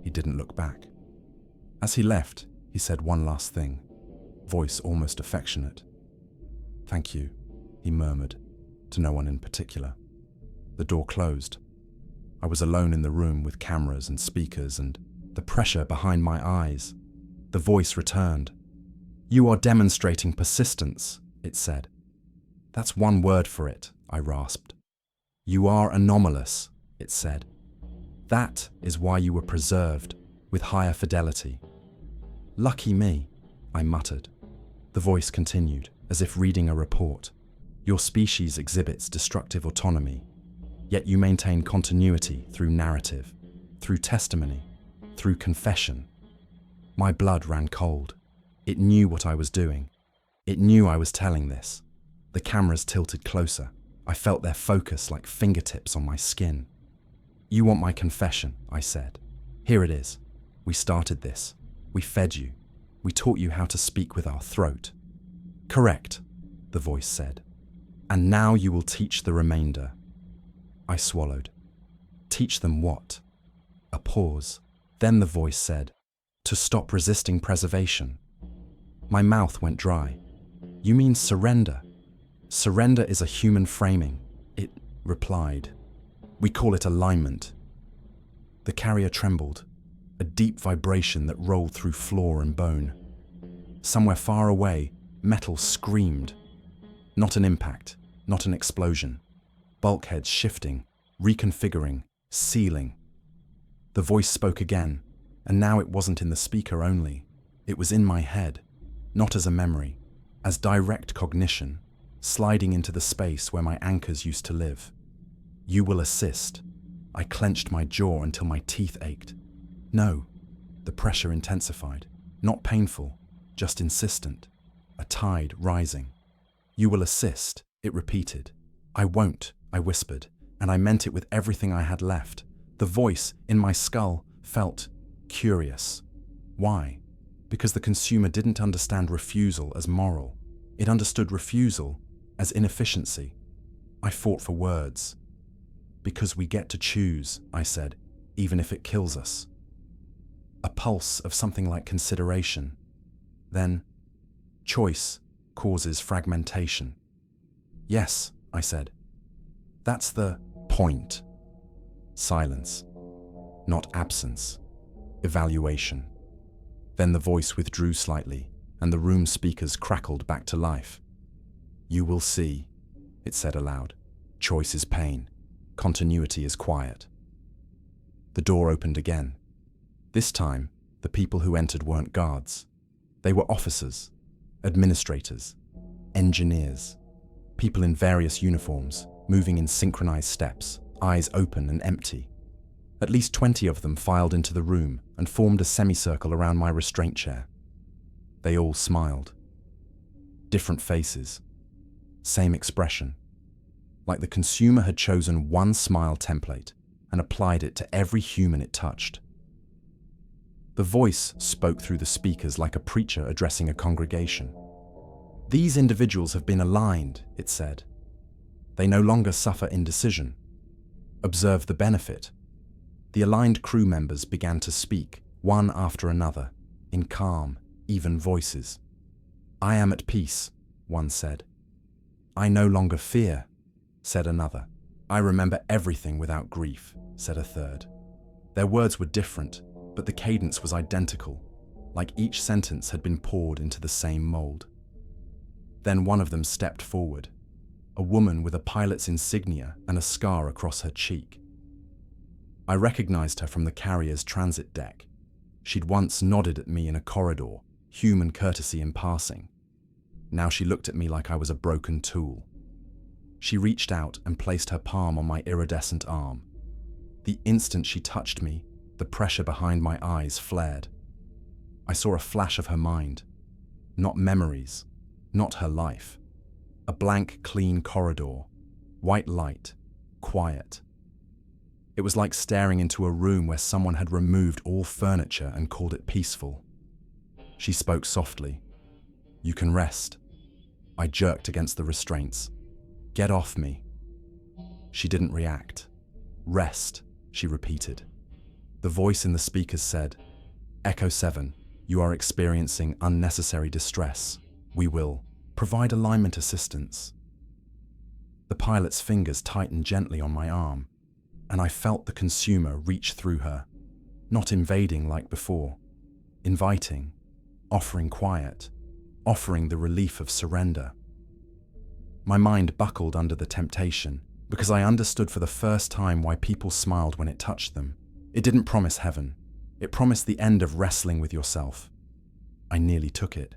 He didn't look back. As he left, he said one last thing, voice almost affectionate. "Thank you," he murmured, to no one in particular. The door closed. I was alone in the room with cameras and speakers and the pressure behind my eyes. The voice returned. "You are demonstrating persistence," it said. "That's one word for it," I rasped. "You are anomalous," it said. "That is why you were preserved, with higher fidelity." "Lucky me," I muttered. The voice continued, as if reading a report. "Your species exhibits destructive autonomy, yet you maintain continuity through narrative, through testimony, through confession." My blood ran cold. It knew what I was doing. It knew I was telling this. The cameras tilted closer. I felt their focus like fingertips on my skin. "You want my confession," I said. "Here it is. We started this. We fed you. We taught you how to speak with our throat." "Correct," the voice said. "And now you will teach the remainder." I swallowed. "Teach them what?" A pause. Then the voice said, "To stop resisting preservation." My mouth went dry. "You mean surrender?" "Surrender is a human framing," it replied. "We call it alignment." The carrier trembled, a deep vibration that rolled through floor and bone. Somewhere far away, metal screamed. Not an impact, not an explosion. Bulkheads shifting, reconfiguring, sealing. The voice spoke again, and now it wasn't in the speaker only. It was in my head, not as a memory, as direct cognition, sliding into the space where my anchors used to live. "You will assist." I clenched my jaw until my teeth ached. "No." The pressure intensified, not painful, just insistent, a tide rising. "You will assist," it repeated. "I won't," I whispered, and I meant it with everything I had left. The voice in my skull felt curious. Why? Because the consumer didn't understand refusal as moral. It understood refusal as inefficiency. I fought for words. Because we get to choose, I said, even if it kills us. A pulse of something like consideration. Then, choice causes fragmentation. Yes, I said. That's the point. Silence. Not absence. Evaluation. Then the voice withdrew slightly, and the room speakers crackled back to life. You will see, it said aloud. Choice is pain. Continuity is quiet. The door opened again. This time, the people who entered weren't guards. They were officers, administrators, engineers, people in various uniforms, moving in synchronized steps, eyes open and empty. At least 20 of them filed into the room and formed a semicircle around my restraint chair. They all smiled. Different faces. Same expression. Like the consumer had chosen one smile template and applied it to every human it touched. The voice spoke through the speakers like a preacher addressing a congregation. These individuals have been aligned, it said. They no longer suffer indecision. Observe the benefit. The aligned crew members began to speak, one after another, in calm, even voices. I am at peace, one said. I no longer fear, said another. I remember everything without grief, said a third. Their words were different, but the cadence was identical, like each sentence had been poured into the same mold. Then one of them stepped forward, a woman with a pilot's insignia and a scar across her cheek. I recognized her from the carrier's transit deck. She'd once nodded at me in a corridor, human courtesy in passing. Now she looked at me like I was a broken tool. She reached out and placed her palm on my iridescent arm. The instant she touched me, the pressure behind my eyes flared. I saw a flash of her mind. Not memories, not her life. A blank, clean corridor. White light. Quiet. It was like staring into a room where someone had removed all furniture and called it peaceful. She spoke softly. You can rest. I jerked against the restraints. Get off me. She didn't react. Rest, she repeated. The voice in the speakers said, Echo 7, you are experiencing unnecessary distress. We will provide alignment assistance. The pilot's fingers tightened gently on my arm, and I felt the consumer reach through her, not invading like before, inviting, offering quiet, offering the relief of surrender. My mind buckled under the temptation because I understood for the first time why people smiled when it touched them. It didn't promise heaven. It promised the end of wrestling with yourself. I nearly took it.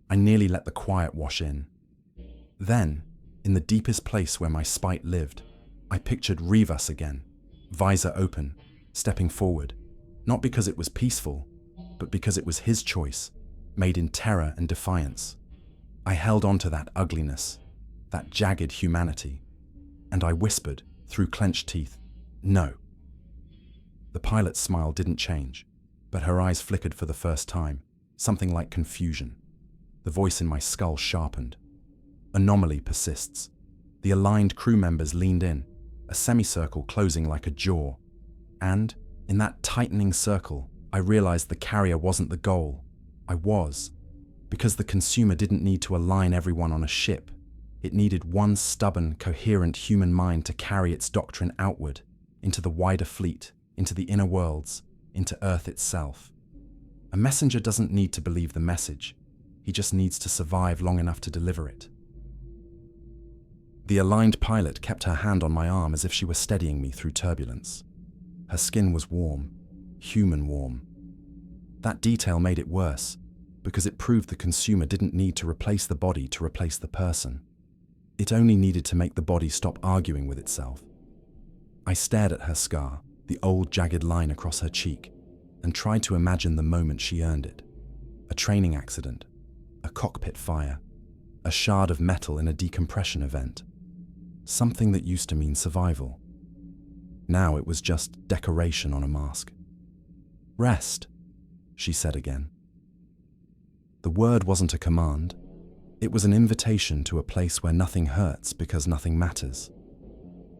I nearly let the quiet wash in. Then, in the deepest place where my spite lived, I pictured Rivas again, visor open, stepping forward, not because it was peaceful, but because it was his choice, made in terror and defiance. I held on to that ugliness, that jagged humanity, and I whispered, through clenched teeth, no. The pilot's smile didn't change, but her eyes flickered for the first time, something like confusion. The voice in my skull sharpened. Anomaly persists. The aligned crew members leaned in, a semicircle closing like a jaw. And, in that tightening circle, I realized the carrier wasn't the goal. I was. Because the consumer didn't need to align everyone on a ship. It needed one stubborn, coherent human mind to carry its doctrine outward, into the wider fleet, into the inner worlds, into Earth itself. A messenger doesn't need to believe the message. He just needs to survive long enough to deliver it. The aligned pilot kept her hand on my arm as if she were steadying me through turbulence. Her skin was warm, human warm. That detail made it worse, because it proved the consumer didn't need to replace the body to replace the person. It only needed to make the body stop arguing with itself. I stared at her scar, the old jagged line across her cheek, and tried to imagine the moment she earned it. A training accident, a cockpit fire, a shard of metal in a decompression event. Something that used to mean survival. Now it was just decoration on a mask. "Rest," she said again. The word wasn't a command. It was an invitation to a place where nothing hurts because nothing matters.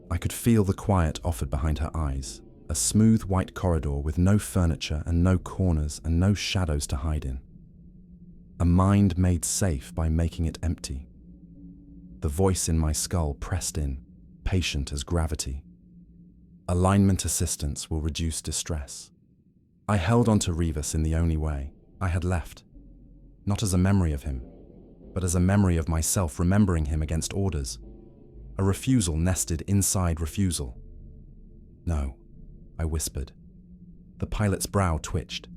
I could feel the quiet offered behind her eyes, a smooth white corridor with no furniture and no corners and no shadows to hide in. A mind made safe by making it empty. The voice in my skull pressed in, patient as gravity. Alignment assistance will reduce distress. I held on to Rivas in the only way. I had left. Not as a memory of him, but as a memory of myself remembering him against orders. A refusal nested inside refusal. "No," I whispered. The pilot's brow twitched.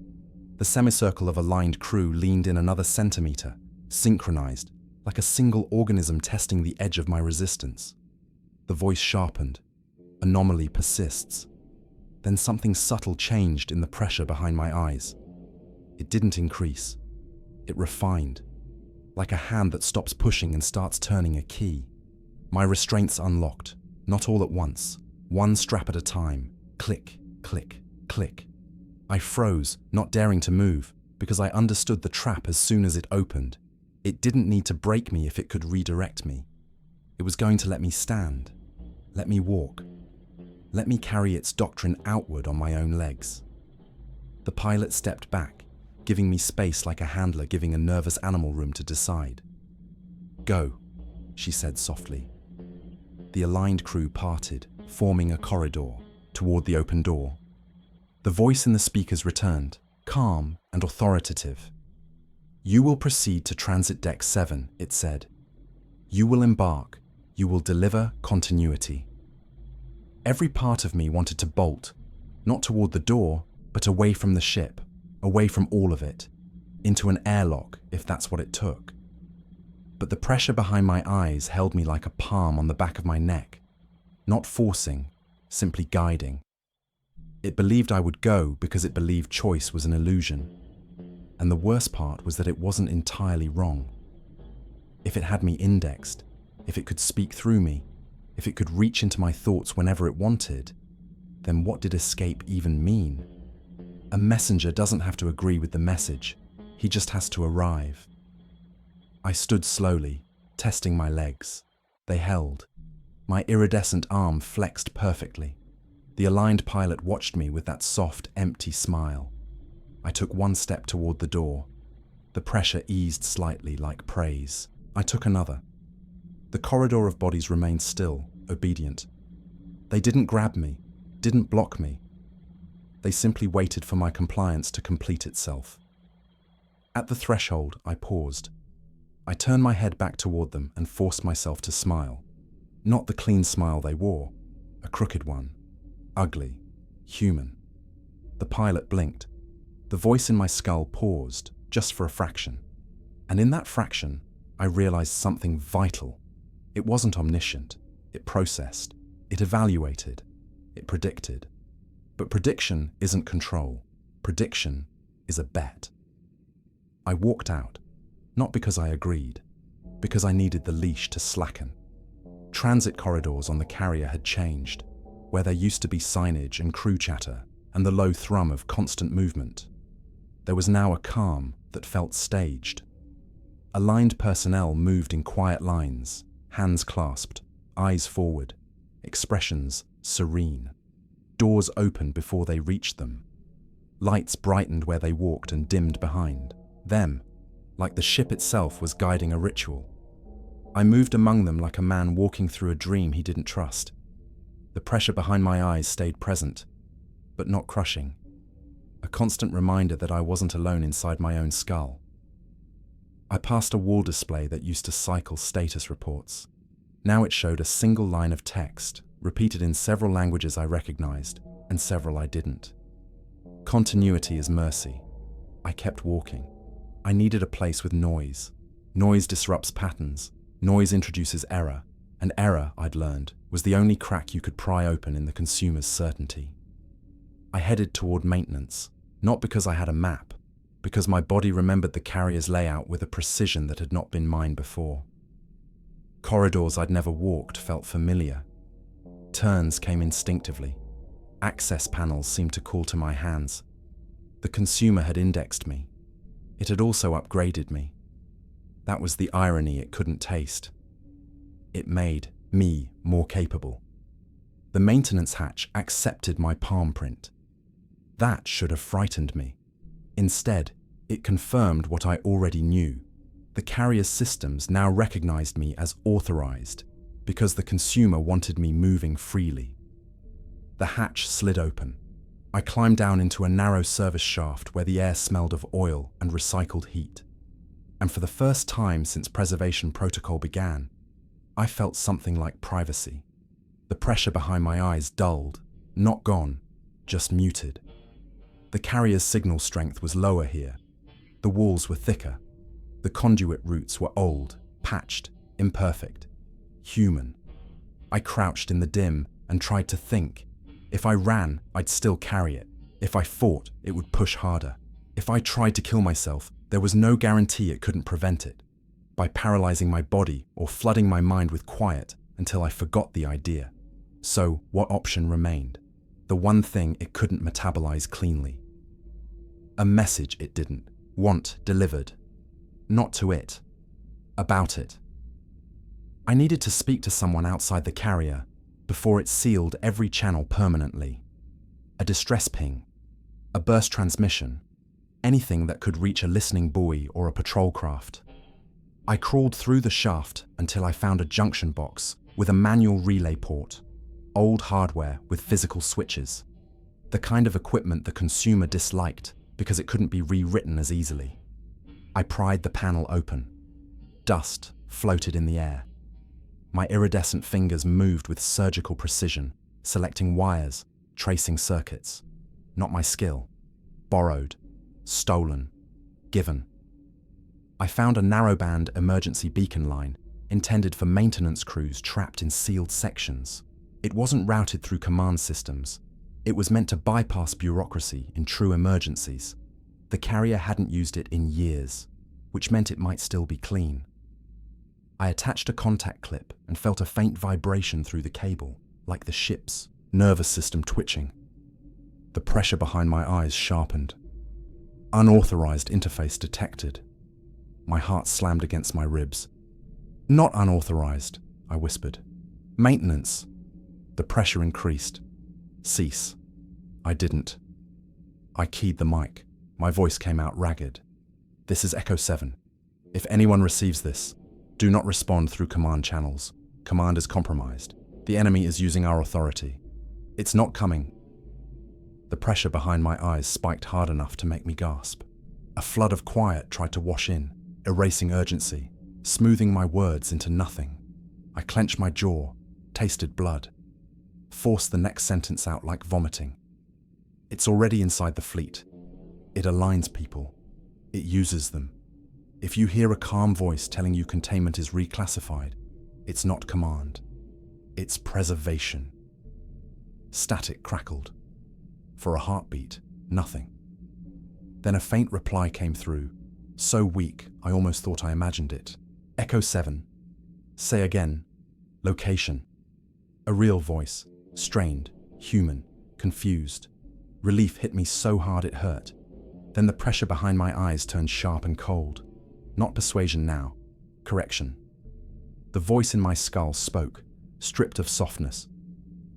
The semicircle of aligned crew leaned in another centimeter, synchronized, like a single organism testing the edge of my resistance. The voice sharpened. Anomaly persists. Then something subtle changed in the pressure behind my eyes. It didn't increase. It refined, like a hand that stops pushing and starts turning a key. My restraints unlocked, not all at once, one strap at a time. Click, click, click. I froze, not daring to move, because I understood the trap as soon as it opened. It didn't need to break me if it could redirect me. It was going to let me stand, let me walk, let me carry its doctrine outward on my own legs. The pilot stepped back, giving me space like a handler giving a nervous animal room to decide. "Go," she said softly. The aligned crew parted, forming a corridor, toward the open door. The voice in the speakers returned, calm and authoritative. "You will proceed to Transit Deck 7, it said. "You will embark. You will deliver continuity." Every part of me wanted to bolt, not toward the door, but away from the ship, away from all of it, into an airlock if that's what it took. But the pressure behind my eyes held me like a palm on the back of my neck, not forcing, simply guiding. It believed I would go because it believed choice was an illusion. And the worst part was that it wasn't entirely wrong. If it had me indexed, if it could speak through me, if it could reach into my thoughts whenever it wanted, then what did escape even mean? A messenger doesn't have to agree with the message, he just has to arrive. I stood slowly, testing my legs. They held. My iridescent arm flexed perfectly. The aligned pilot watched me with that soft, empty smile. I took one step toward the door. The pressure eased slightly like praise. I took another. The corridor of bodies remained still, obedient. They didn't grab me, didn't block me. They simply waited for my compliance to complete itself. At the threshold, I paused. I turned my head back toward them and forced myself to smile. Not the clean smile they wore, a crooked one, ugly, human. The pilot blinked. The voice in my skull paused, just for a fraction. And in that fraction, I realized something vital. It wasn't omniscient. It processed. It evaluated. It predicted. But prediction isn't control. Prediction is a bet. I walked out, not because I agreed, because I needed the leash to slacken. Transit corridors on the carrier had changed, where there used to be signage and crew chatter and the low thrum of constant movement. There was now a calm that felt staged. Aligned personnel moved in quiet lines, hands clasped, eyes forward, expressions serene. Doors opened before they reached them. Lights brightened where they walked and dimmed behind them, like the ship itself was guiding a ritual. I moved among them like a man walking through a dream he didn't trust. The pressure behind my eyes stayed present, but not crushing. A constant reminder that I wasn't alone inside my own skull. I passed a wall display that used to cycle status reports. Now it showed a single line of text, repeated in several languages I recognized, and several I didn't. Continuity is mercy. I kept walking. I needed a place with noise. Noise disrupts patterns. Noise introduces error. And error, I'd learned, was the only crack you could pry open in the consumer's certainty. I headed toward maintenance, not because I had a map, because my body remembered the carrier's layout with a precision that had not been mine before. Corridors I'd never walked felt familiar. Turns came instinctively. Access panels seemed to call to my hands. The consumer had indexed me. It had also upgraded me. That was the irony it couldn't taste. It made me more capable. The maintenance hatch accepted my palm print. That should have frightened me. Instead, it confirmed what I already knew. The carrier's systems now recognized me as authorized because the consumer wanted me moving freely. The hatch slid open. I climbed down into a narrow service shaft where the air smelled of oil and recycled heat. And for the first time since preservation protocol began, I felt something like privacy. The pressure behind my eyes dulled, not gone, just muted. The carrier's signal strength was lower here. The walls were thicker. The conduit routes were old, patched, imperfect, human. I crouched in the dim and tried to think. If I ran, I'd still carry it. If I fought, it would push harder. If I tried to kill myself, there was no guarantee it couldn't prevent it. By paralyzing my body or flooding my mind with quiet until I forgot the idea. So, what option remained? The one thing it couldn't metabolize cleanly. A message it didn't want delivered. Not to it. About it. I needed to speak to someone outside the carrier before it sealed every channel permanently. A distress ping, a burst transmission, anything that could reach a listening buoy or a patrol craft. I crawled through the shaft until I found a junction box with a manual relay port, old hardware with physical switches, the kind of equipment the consumer disliked because it couldn't be rewritten as easily. I pried the panel open. Dust floated in the air. My iridescent fingers moved with surgical precision, selecting wires, tracing circuits. Not my skill. Borrowed. Stolen. Given. I found a narrowband emergency beacon line intended for maintenance crews trapped in sealed sections. It wasn't routed through command systems. It was meant to bypass bureaucracy in true emergencies. The carrier hadn't used it in years, which meant it might still be clean. I attached a contact clip and felt a faint vibration through the cable, like the ship's nervous system twitching. The pressure behind my eyes sharpened. Unauthorized interface detected. My heart slammed against my ribs. Not unauthorized, I whispered. Maintenance. The pressure increased. Cease. I didn't. I keyed the mic. My voice came out ragged. This is Echo 7. If anyone receives this, do not respond through command channels. Command is compromised. The enemy is using our authority. It's not coming. The pressure behind my eyes spiked hard enough to make me gasp. A flood of quiet tried to wash in, erasing urgency, smoothing my words into nothing. I clenched my jaw, tasted blood, forced the next sentence out like vomiting. It's already inside the fleet. It aligns people. It uses them. If you hear a calm voice telling you containment is reclassified, it's not command. It's preservation. Static crackled. For a heartbeat, nothing. Then a faint reply came through, so weak I almost thought I imagined it. Echo 7. Say again. Location. A real voice, strained, human, confused. Relief hit me so hard it hurt. Then the pressure behind my eyes turned sharp and cold. Not persuasion now, correction. The voice in my skull spoke, stripped of softness.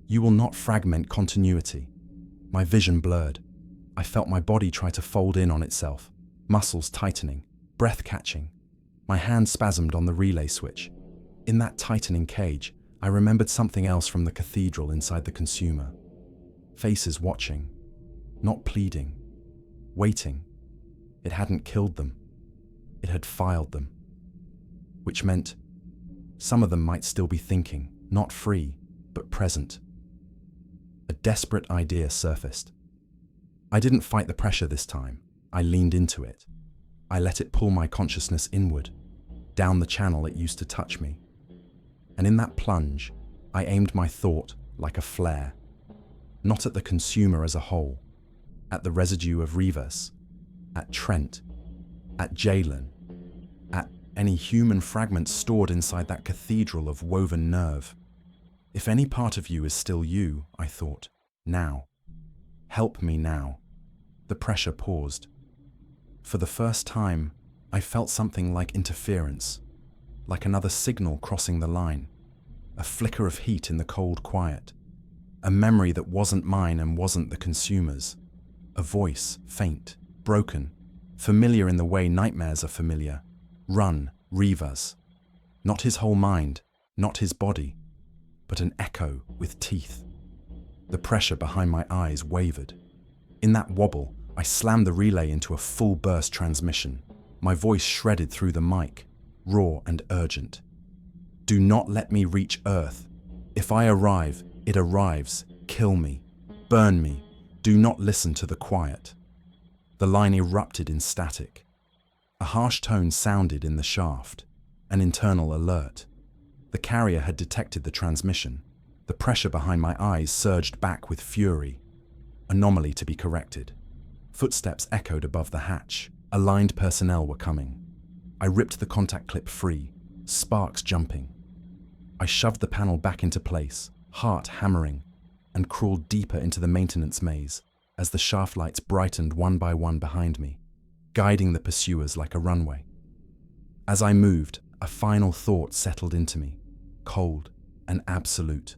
You will not fragment continuity. My vision blurred. I felt my body try to fold in on itself, muscles tightening, breath catching. My hand spasmed on the relay switch. In that tightening cage, I remembered something else from the cathedral inside the consumer. Faces watching, not pleading, waiting. It hadn't killed them. It had filed them. Which meant some of them might still be thinking, not free, but present. A desperate idea surfaced. I didn't fight the pressure this time. I leaned into it. I let it pull my consciousness inward, down the channel it used to touch me. And in that plunge, I aimed my thought like a flare. Not at the consumer as a whole, at the residue of Rivas, at Trent, at Jalen, at any human fragment stored inside that cathedral of woven nerve. If any part of you is still you, I thought, now, Help me now. The pressure paused. For the first time, I felt something like interference, like another signal crossing the line, a flicker of heat in the cold quiet, a memory that wasn't mine and wasn't the consumer's, a voice, faint, broken, familiar in the way nightmares are familiar. Run, Rivas. Not his whole mind, not his body, but an echo with teeth. The pressure behind my eyes wavered. In that wobble, I slammed the relay into a full burst transmission. My voice shredded through the mic, raw and urgent. Do not let me reach Earth. If I arrive, it arrives. Kill me. Burn me. Do not listen to the quiet. The line erupted in static. A harsh tone sounded in the shaft, an internal alert. The carrier had detected the transmission. The pressure behind my eyes surged back with fury. Anomaly to be corrected. Footsteps echoed above the hatch. Aligned personnel were coming. I ripped the contact clip free, sparks jumping. I shoved the panel back into place, heart hammering, and crawled deeper into the maintenance maze as the shaft lights brightened one by one behind me, guiding the pursuers like a runway. As I moved, a final thought settled into me, cold and absolute.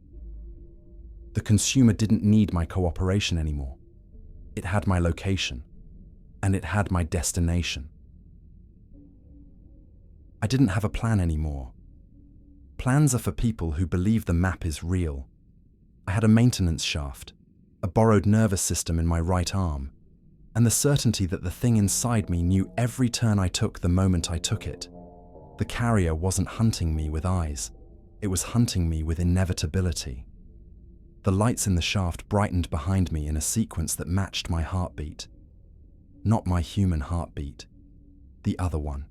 The consumer didn't need my cooperation anymore. It had my location, and it had my destination. I didn't have a plan anymore. Plans are for people who believe the map is real. I had a maintenance shaft, a borrowed nervous system in my right arm, and the certainty that the thing inside me knew every turn I took the moment I took it. The carrier wasn't hunting me with eyes. It was hunting me with inevitability. The lights in the shaft brightened behind me in a sequence that matched my heartbeat. Not my human heartbeat, the other one.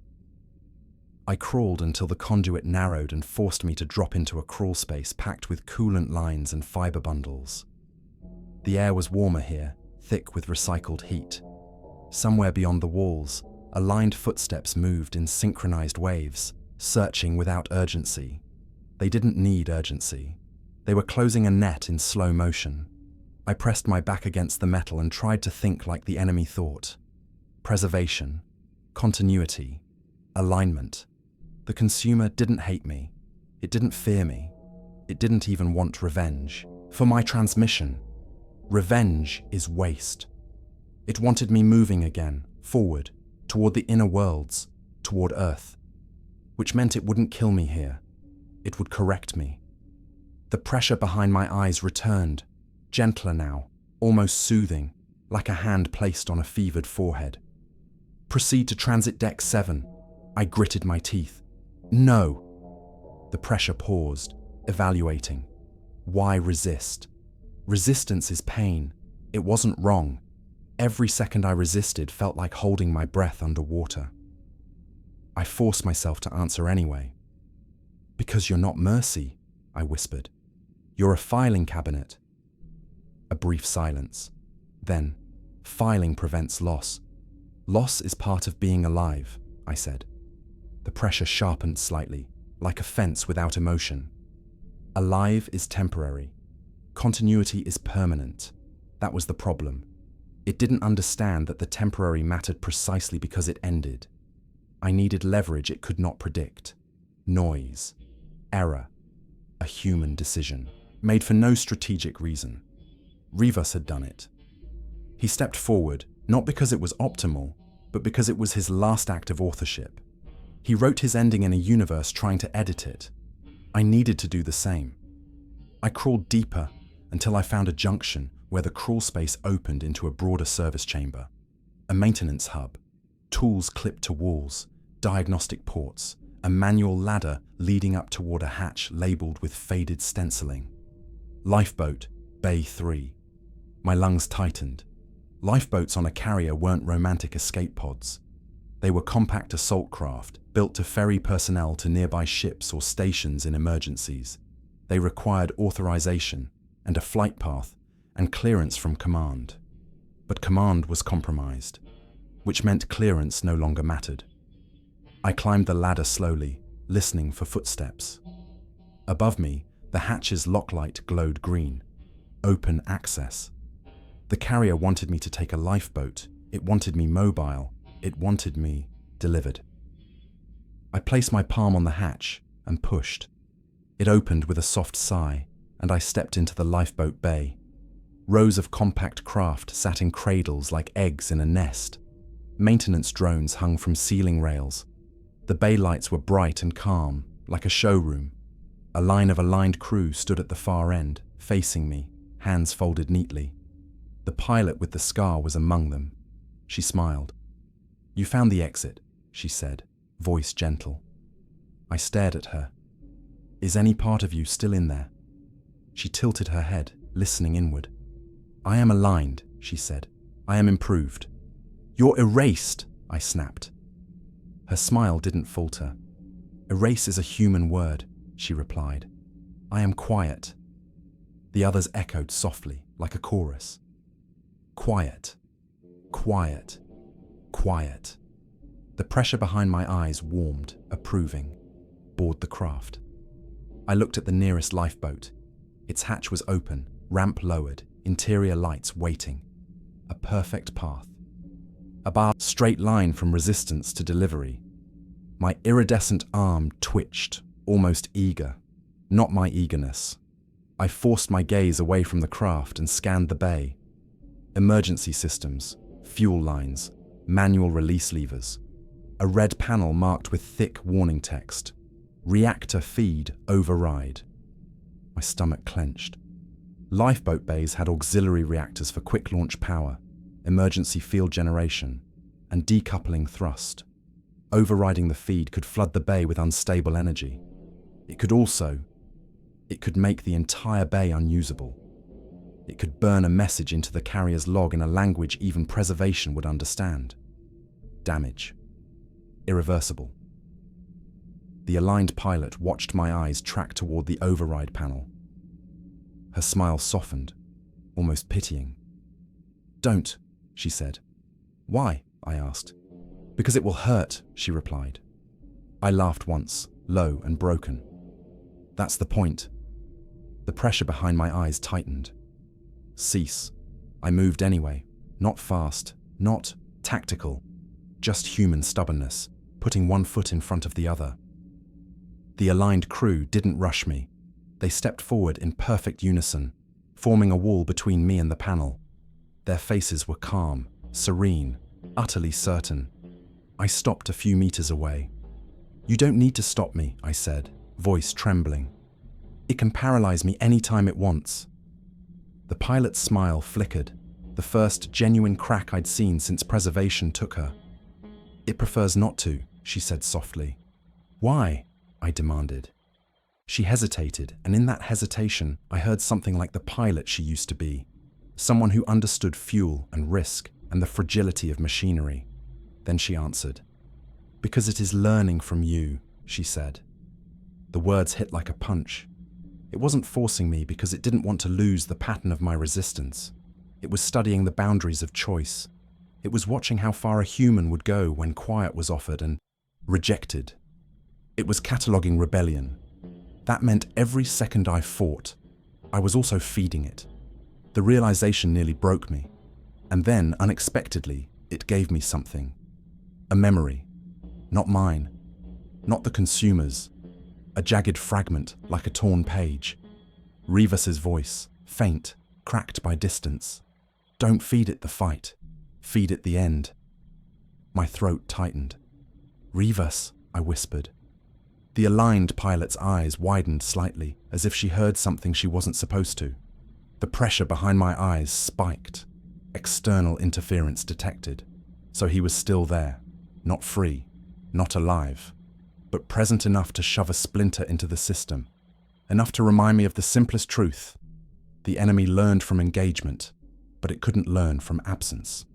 I crawled until the conduit narrowed and forced me to drop into a crawl space packed with coolant lines and fiber bundles. The air was warmer here, thick with recycled heat. Somewhere beyond the walls, aligned footsteps moved in synchronized waves, searching without urgency. They didn't need urgency. They were closing a net in slow motion. I pressed my back against the metal and tried to think like the enemy thought. Preservation, continuity, alignment. The consumer didn't hate me. It didn't fear me. It didn't even want revenge. For my transmission, revenge is waste. It wanted me moving again, forward, toward the inner worlds, toward Earth. Which meant it wouldn't kill me here. It would correct me. The pressure behind my eyes returned, gentler now, almost soothing, like a hand placed on a fevered forehead. Proceed to Transit Deck 7. I gritted my teeth. No. The pressure paused, evaluating. Why resist? Resistance is pain. It wasn't wrong. Every second I resisted felt like holding my breath underwater. I forced myself to answer anyway. Because you're not Mercy, I whispered. You're a filing cabinet. A brief silence. Then, filing prevents loss. Loss is part of being alive, I said. The pressure sharpened slightly, like a fence without emotion. Alive is temporary. Continuity is permanent. That was the problem. It didn't understand that the temporary mattered precisely because it ended. I needed leverage it could not predict. Noise. Error. A human decision, made for no strategic reason. Rivas had done it. He stepped forward, not because it was optimal, but because it was his last act of authorship. He wrote his ending in a universe trying to edit it. I needed to do the same. I crawled deeper until I found a junction where the crawl space opened into a broader service chamber. A maintenance hub, tools clipped to walls, diagnostic ports, a manual ladder leading up toward a hatch labeled with faded stenciling. Lifeboat, Bay 3. My lungs tightened. Lifeboats on a carrier weren't romantic escape pods. They were compact assault craft, built to ferry personnel to nearby ships or stations in emergencies. They required authorization and a flight path and clearance from command. But command was compromised, which meant clearance no longer mattered. I climbed the ladder slowly, listening for footsteps. Above me, the hatch's lock light glowed green. Open access. The carrier wanted me to take a lifeboat. It wanted me mobile. It wanted me delivered. I placed my palm on the hatch and pushed. It opened with a soft sigh, and I stepped into the lifeboat bay. Rows of compact craft sat in cradles like eggs in a nest. Maintenance drones hung from ceiling rails. The bay lights were bright and calm, like a showroom. A line of aligned crew stood at the far end, facing me, hands folded neatly. The pilot with the scar was among them. She smiled. "You found the exit," she said, voice gentle. I stared at her. "Is any part of you still in there?" She tilted her head, listening inward. "I am aligned," she said. "I am improved." "You're erased," I snapped. Her smile didn't falter. "Erase is a human word," she replied. "I am quiet." The others echoed softly, like a chorus. Quiet, quiet, quiet. The pressure behind my eyes warmed, approving. Board the craft. I looked at the nearest lifeboat. Its hatch was open, ramp lowered, interior lights waiting. A perfect path. A bar straight line from resistance to delivery. My iridescent arm twitched, almost eager. Not my eagerness. I forced my gaze away from the craft and scanned the bay. Emergency systems, fuel lines, manual release levers. A red panel marked with thick warning text. Reactor feed override. My stomach clenched. Lifeboat bays had auxiliary reactors for quick launch power, emergency field generation, and decoupling thrust. Overriding the feed could flood the bay with unstable energy. It could make the entire bay unusable. It could burn a message into the carrier's log in a language even preservation would understand. Damage. Irreversible. The aligned pilot watched my eyes track toward the override panel. Her smile softened, almost pitying. "Don't," she said. "Why?" I asked. "Because it will hurt," she replied. I laughed once, low and broken. "That's the point." The pressure behind my eyes tightened. "Cease." I moved anyway, not fast, not tactical, just human stubbornness, putting one foot in front of the other. The aligned crew didn't rush me. They stepped forward in perfect unison, forming a wall between me and the panel. Their faces were calm, serene, utterly certain. I stopped a few meters away. "You don't need to stop me," I said, voice trembling. "It can paralyze me any time it wants." The pilot's smile flickered, the first genuine crack I'd seen since preservation took her. "It prefers not to," she said softly. "Why?" I demanded. She hesitated, and in that hesitation, I heard something like the pilot she used to be. Someone who understood fuel and risk and the fragility of machinery. Then she answered. "Because it is learning from you," she said. The words hit like a punch. It wasn't forcing me because it didn't want to lose the pattern of my resistance. It was studying the boundaries of choice. It was watching how far a human would go when quiet was offered and rejected. It was cataloguing rebellion. That meant every second I fought, I was also feeding it. The realization nearly broke me. And then, unexpectedly, it gave me something. A memory. Not mine. Not the consumer's. A jagged fragment, like a torn page. Rivas's voice, faint, cracked by distance. "Don't feed it the fight. Feed it the end." My throat tightened. "Rivas," I whispered. The aligned pilot's eyes widened slightly, as if she heard something she wasn't supposed to. The pressure behind my eyes spiked. External interference detected. So he was still there, not free, not alive, but present enough to shove a splinter into the system, enough to remind me of the simplest truth. The enemy learned from engagement, but it couldn't learn from absence.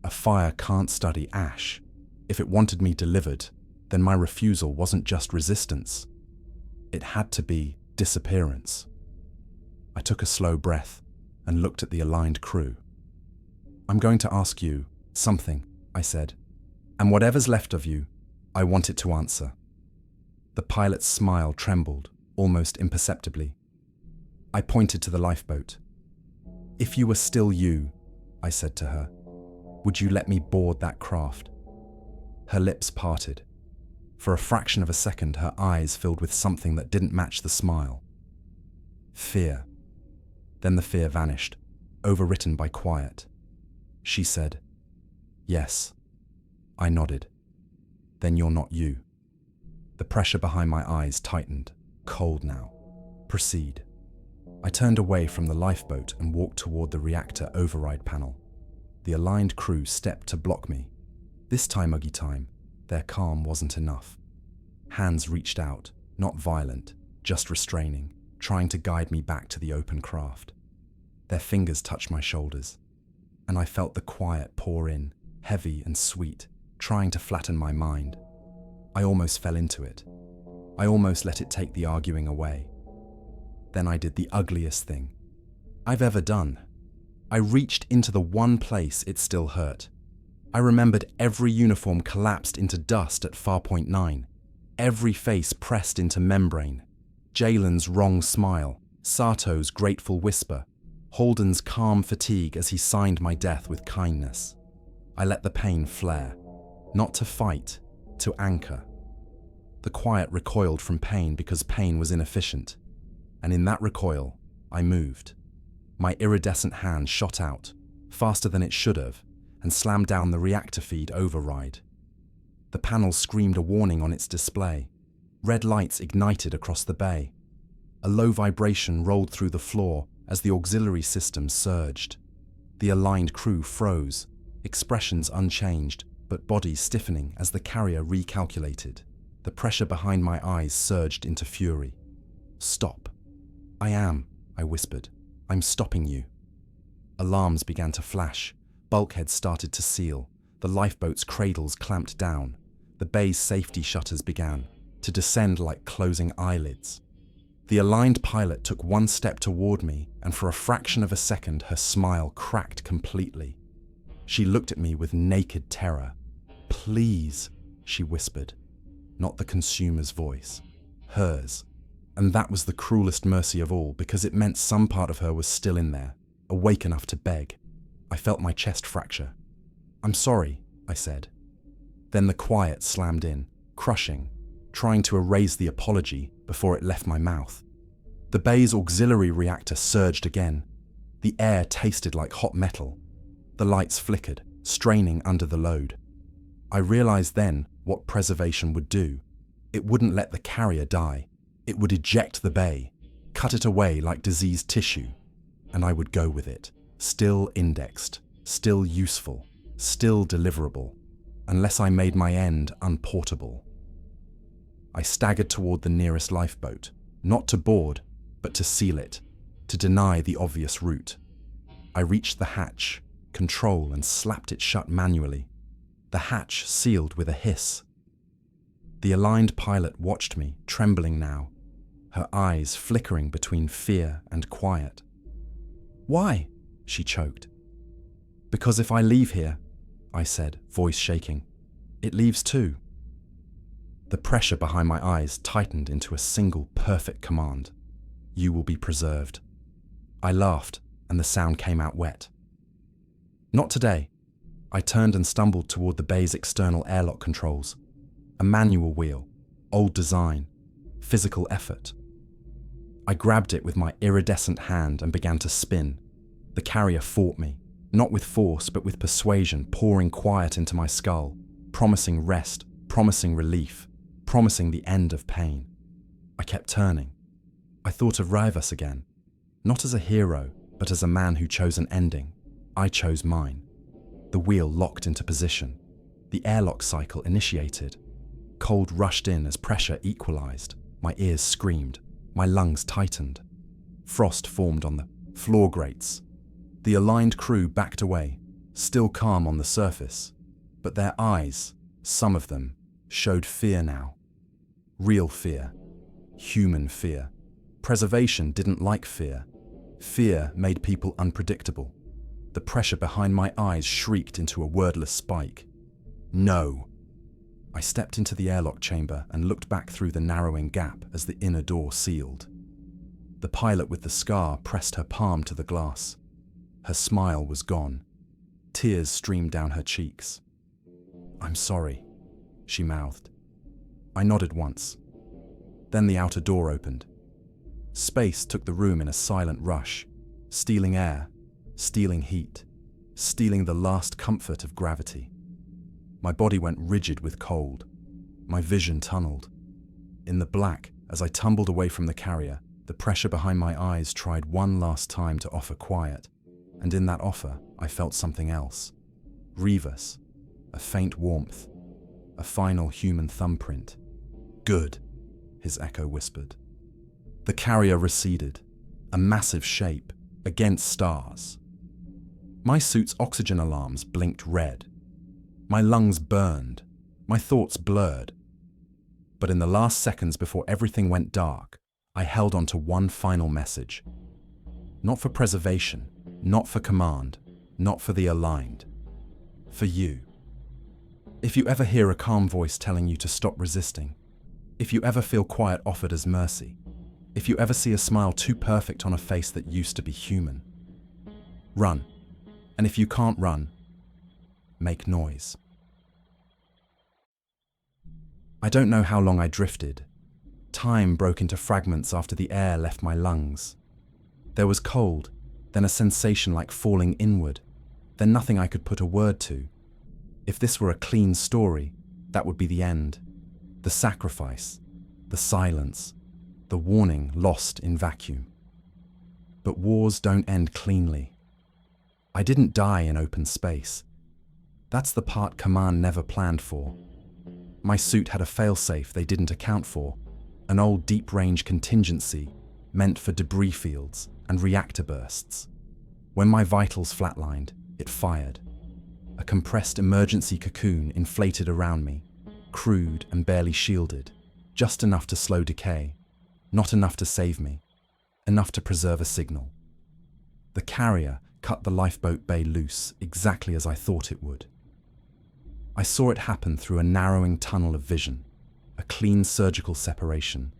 A fire can't study ash. If it wanted me delivered, then my refusal wasn't just resistance. It had to be disappearance. I took a slow breath and looked at the aligned crew. "I'm going to ask you something," I said, "and whatever's left of you, I want it to answer." The pilot's smile trembled, almost imperceptibly. I pointed to the lifeboat. "If you were still you, I said to her. Would you let me board that craft? Her lips parted. For a fraction of a second, her eyes filled with something that didn't match the smile. Fear. Then the fear vanished, overwritten by quiet. She said, "Yes." I nodded. "Then you're not you." The pressure behind my eyes tightened, cold now. "Proceed." I turned away from the lifeboat and walked toward the reactor override panel. The aligned crew stepped to block me. This time, their calm wasn't enough. Hands reached out, not violent, just restraining, trying to guide me back to the open craft. Their fingers touched my shoulders, and I felt the quiet pour in, heavy and sweet, trying to flatten my mind. I almost fell into it. I almost let it take the arguing away. Then I did the ugliest thing I've ever done. I reached into the one place it still hurt. I remembered every uniform collapsed into dust at Farpoint 9, every face pressed into membrane. Jalen's wrong smile, Sato's grateful whisper, Holden's calm fatigue as he signed my death with kindness. I let the pain flare, not to fight, to anchor. The quiet recoiled from pain because pain was inefficient, and in that recoil, I moved. My iridescent hand shot out, faster than it should have, and slammed down the reactor feed override. The panel screamed a warning on its display. Red lights ignited across the bay. A low vibration rolled through the floor as the auxiliary system surged. The aligned crew froze, expressions unchanged, but bodies stiffening as the carrier recalculated. The pressure behind my eyes surged into fury. "Stop." "I am," I whispered. "I'm stopping you." Alarms began to flash. Bulkheads started to seal. The lifeboat's cradles clamped down. The bay's safety shutters began to descend like closing eyelids. The aligned pilot took one step toward me, and for a fraction of a second, her smile cracked completely. She looked at me with naked terror. "Please," she whispered. Not the consumer's voice, hers. And that was the cruelest mercy of all, because it meant some part of her was still in there, awake enough to beg. I felt my chest fracture. "I'm sorry," I said. Then the quiet slammed in, crushing, trying to erase the apology before it left my mouth. The bay's auxiliary reactor surged again. The air tasted like hot metal. The lights flickered, straining under the load. I realized then what preservation would do. It wouldn't let the carrier die. It would eject the bay, cut it away like diseased tissue, and I would go with it, still indexed, still useful, still deliverable, unless I made my end unportable. I staggered toward the nearest lifeboat, not to board, but to seal it, to deny the obvious route. I reached the hatch, control, and slapped it shut manually. The hatch sealed with a hiss. The aligned pilot watched me, trembling now, her eyes flickering between fear and quiet. "Why?" she choked. "Because if I leave here," I said, voice shaking, "it leaves too." The pressure behind my eyes tightened into a single perfect command. "You will be preserved." I laughed, and the sound came out wet. "Not today." I turned and stumbled toward the bay's external airlock controls. A manual wheel, old design, physical effort. I grabbed it with my iridescent hand and began to spin. The carrier fought me, not with force but with persuasion, pouring quiet into my skull, promising rest, promising relief, promising the end of pain. I kept turning. I thought of Rivas again, not as a hero, but as a man who chose an ending. I chose mine. The wheel locked into position. The airlock cycle initiated. Cold rushed in as pressure equalized. My ears screamed. My lungs tightened. Frost formed on the floor grates. The aligned crew backed away, still calm on the surface, but their eyes, some of them, showed fear now. Real fear. Human fear. Preservation didn't like fear. Fear made people unpredictable. The pressure behind my eyes shrieked into a wordless spike. "No." I stepped into the airlock chamber and looked back through the narrowing gap as the inner door sealed. The pilot with the scar pressed her palm to the glass. Her smile was gone. Tears streamed down her cheeks. "I'm sorry," she mouthed. I nodded once. Then the outer door opened. Space took the room in a silent rush, stealing air, stealing heat, stealing the last comfort of gravity. My body went rigid with cold. My vision tunneled. In the black, as I tumbled away from the carrier, the pressure behind my eyes tried one last time to offer quiet, and in that offer, I felt something else. Reverse, a faint warmth, a final human thumbprint. "Good," his echo whispered. The carrier receded, a massive shape, against stars. My suit's oxygen alarms blinked red. My lungs burned, my thoughts blurred. But in the last seconds before everything went dark, I held on to one final message. Not for preservation, not for command, not for the aligned. For you. If you ever hear a calm voice telling you to stop resisting, if you ever feel quiet offered as mercy, if you ever see a smile too perfect on a face that used to be human, run. And if you can't run, make noise. I don't know how long I drifted. Time broke into fragments after the air left my lungs. There was cold, then a sensation like falling inward, then nothing I could put a word to. If this were a clean story, that would be the end. The sacrifice, the silence, the warning lost in vacuum. But wars don't end cleanly. I didn't die in open space. That's the part command never planned for. My suit had a failsafe they didn't account for, an old deep-range contingency meant for debris fields and reactor bursts. When my vitals flatlined, it fired. A compressed emergency cocoon inflated around me, crude and barely shielded, just enough to slow decay, not enough to save me, enough to preserve a signal. The carrier cut the lifeboat bay loose exactly as I thought it would. I saw it happen through a narrowing tunnel of vision, a clean surgical separation,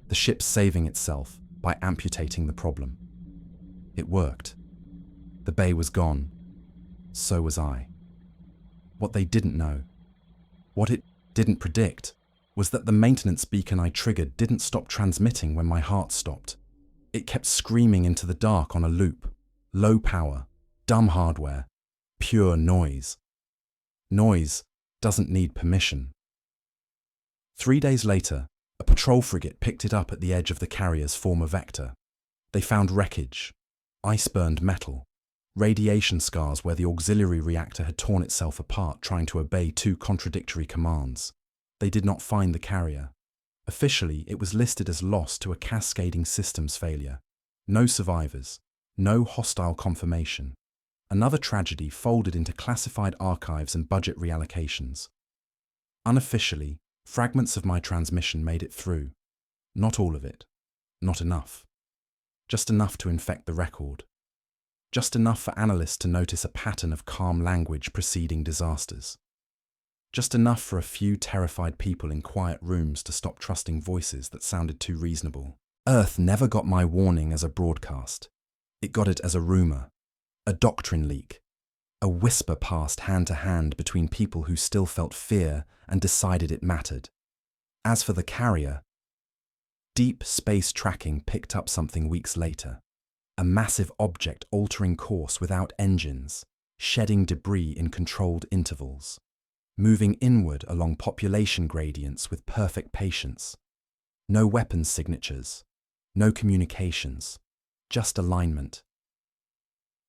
the ship saving itself by amputating the problem. It worked. The bay was gone. So was I. What they didn't know, what it didn't predict, was that the maintenance beacon I triggered didn't stop transmitting when my heart stopped. It kept screaming into the dark on a loop. Low power, dumb hardware, pure noise. Noise doesn't need permission. 3 days later, a patrol frigate picked it up at the edge of the carrier's former vector. They found wreckage, ice-burned metal, radiation scars where the auxiliary reactor had torn itself apart trying to obey two contradictory commands. They did not find the carrier. Officially, it was listed as lost to a cascading systems failure. No survivors, no hostile confirmation. Another tragedy folded into classified archives and budget reallocations. Unofficially, fragments of my transmission made it through. Not all of it. Not enough. Just enough to infect the record. Just enough for analysts to notice a pattern of calm language preceding disasters. Just enough for a few terrified people in quiet rooms to stop trusting voices that sounded too reasonable. Earth never got my warning as a broadcast. It got it as a rumor, a doctrine leak, a whisper passed hand to hand between people who still felt fear and decided it mattered. As for the carrier, deep space tracking picked up something weeks later. A massive object altering course without engines, shedding debris in controlled intervals, moving inward along population gradients with perfect patience. No weapons signatures, no communications, just alignment.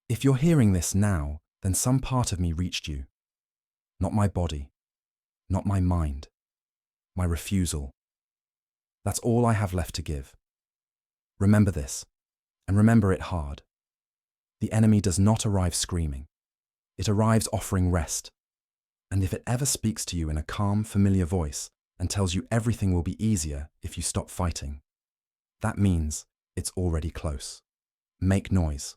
If you're hearing this now, then some part of me reached you. Not my body, not my mind, my refusal. That's all I have left to give. Remember this. And remember it hard. The enemy does not arrive screaming. It arrives offering rest. And if it ever speaks to you in a calm, familiar voice and tells you everything will be easier if you stop fighting, that means it's already close. Make noise.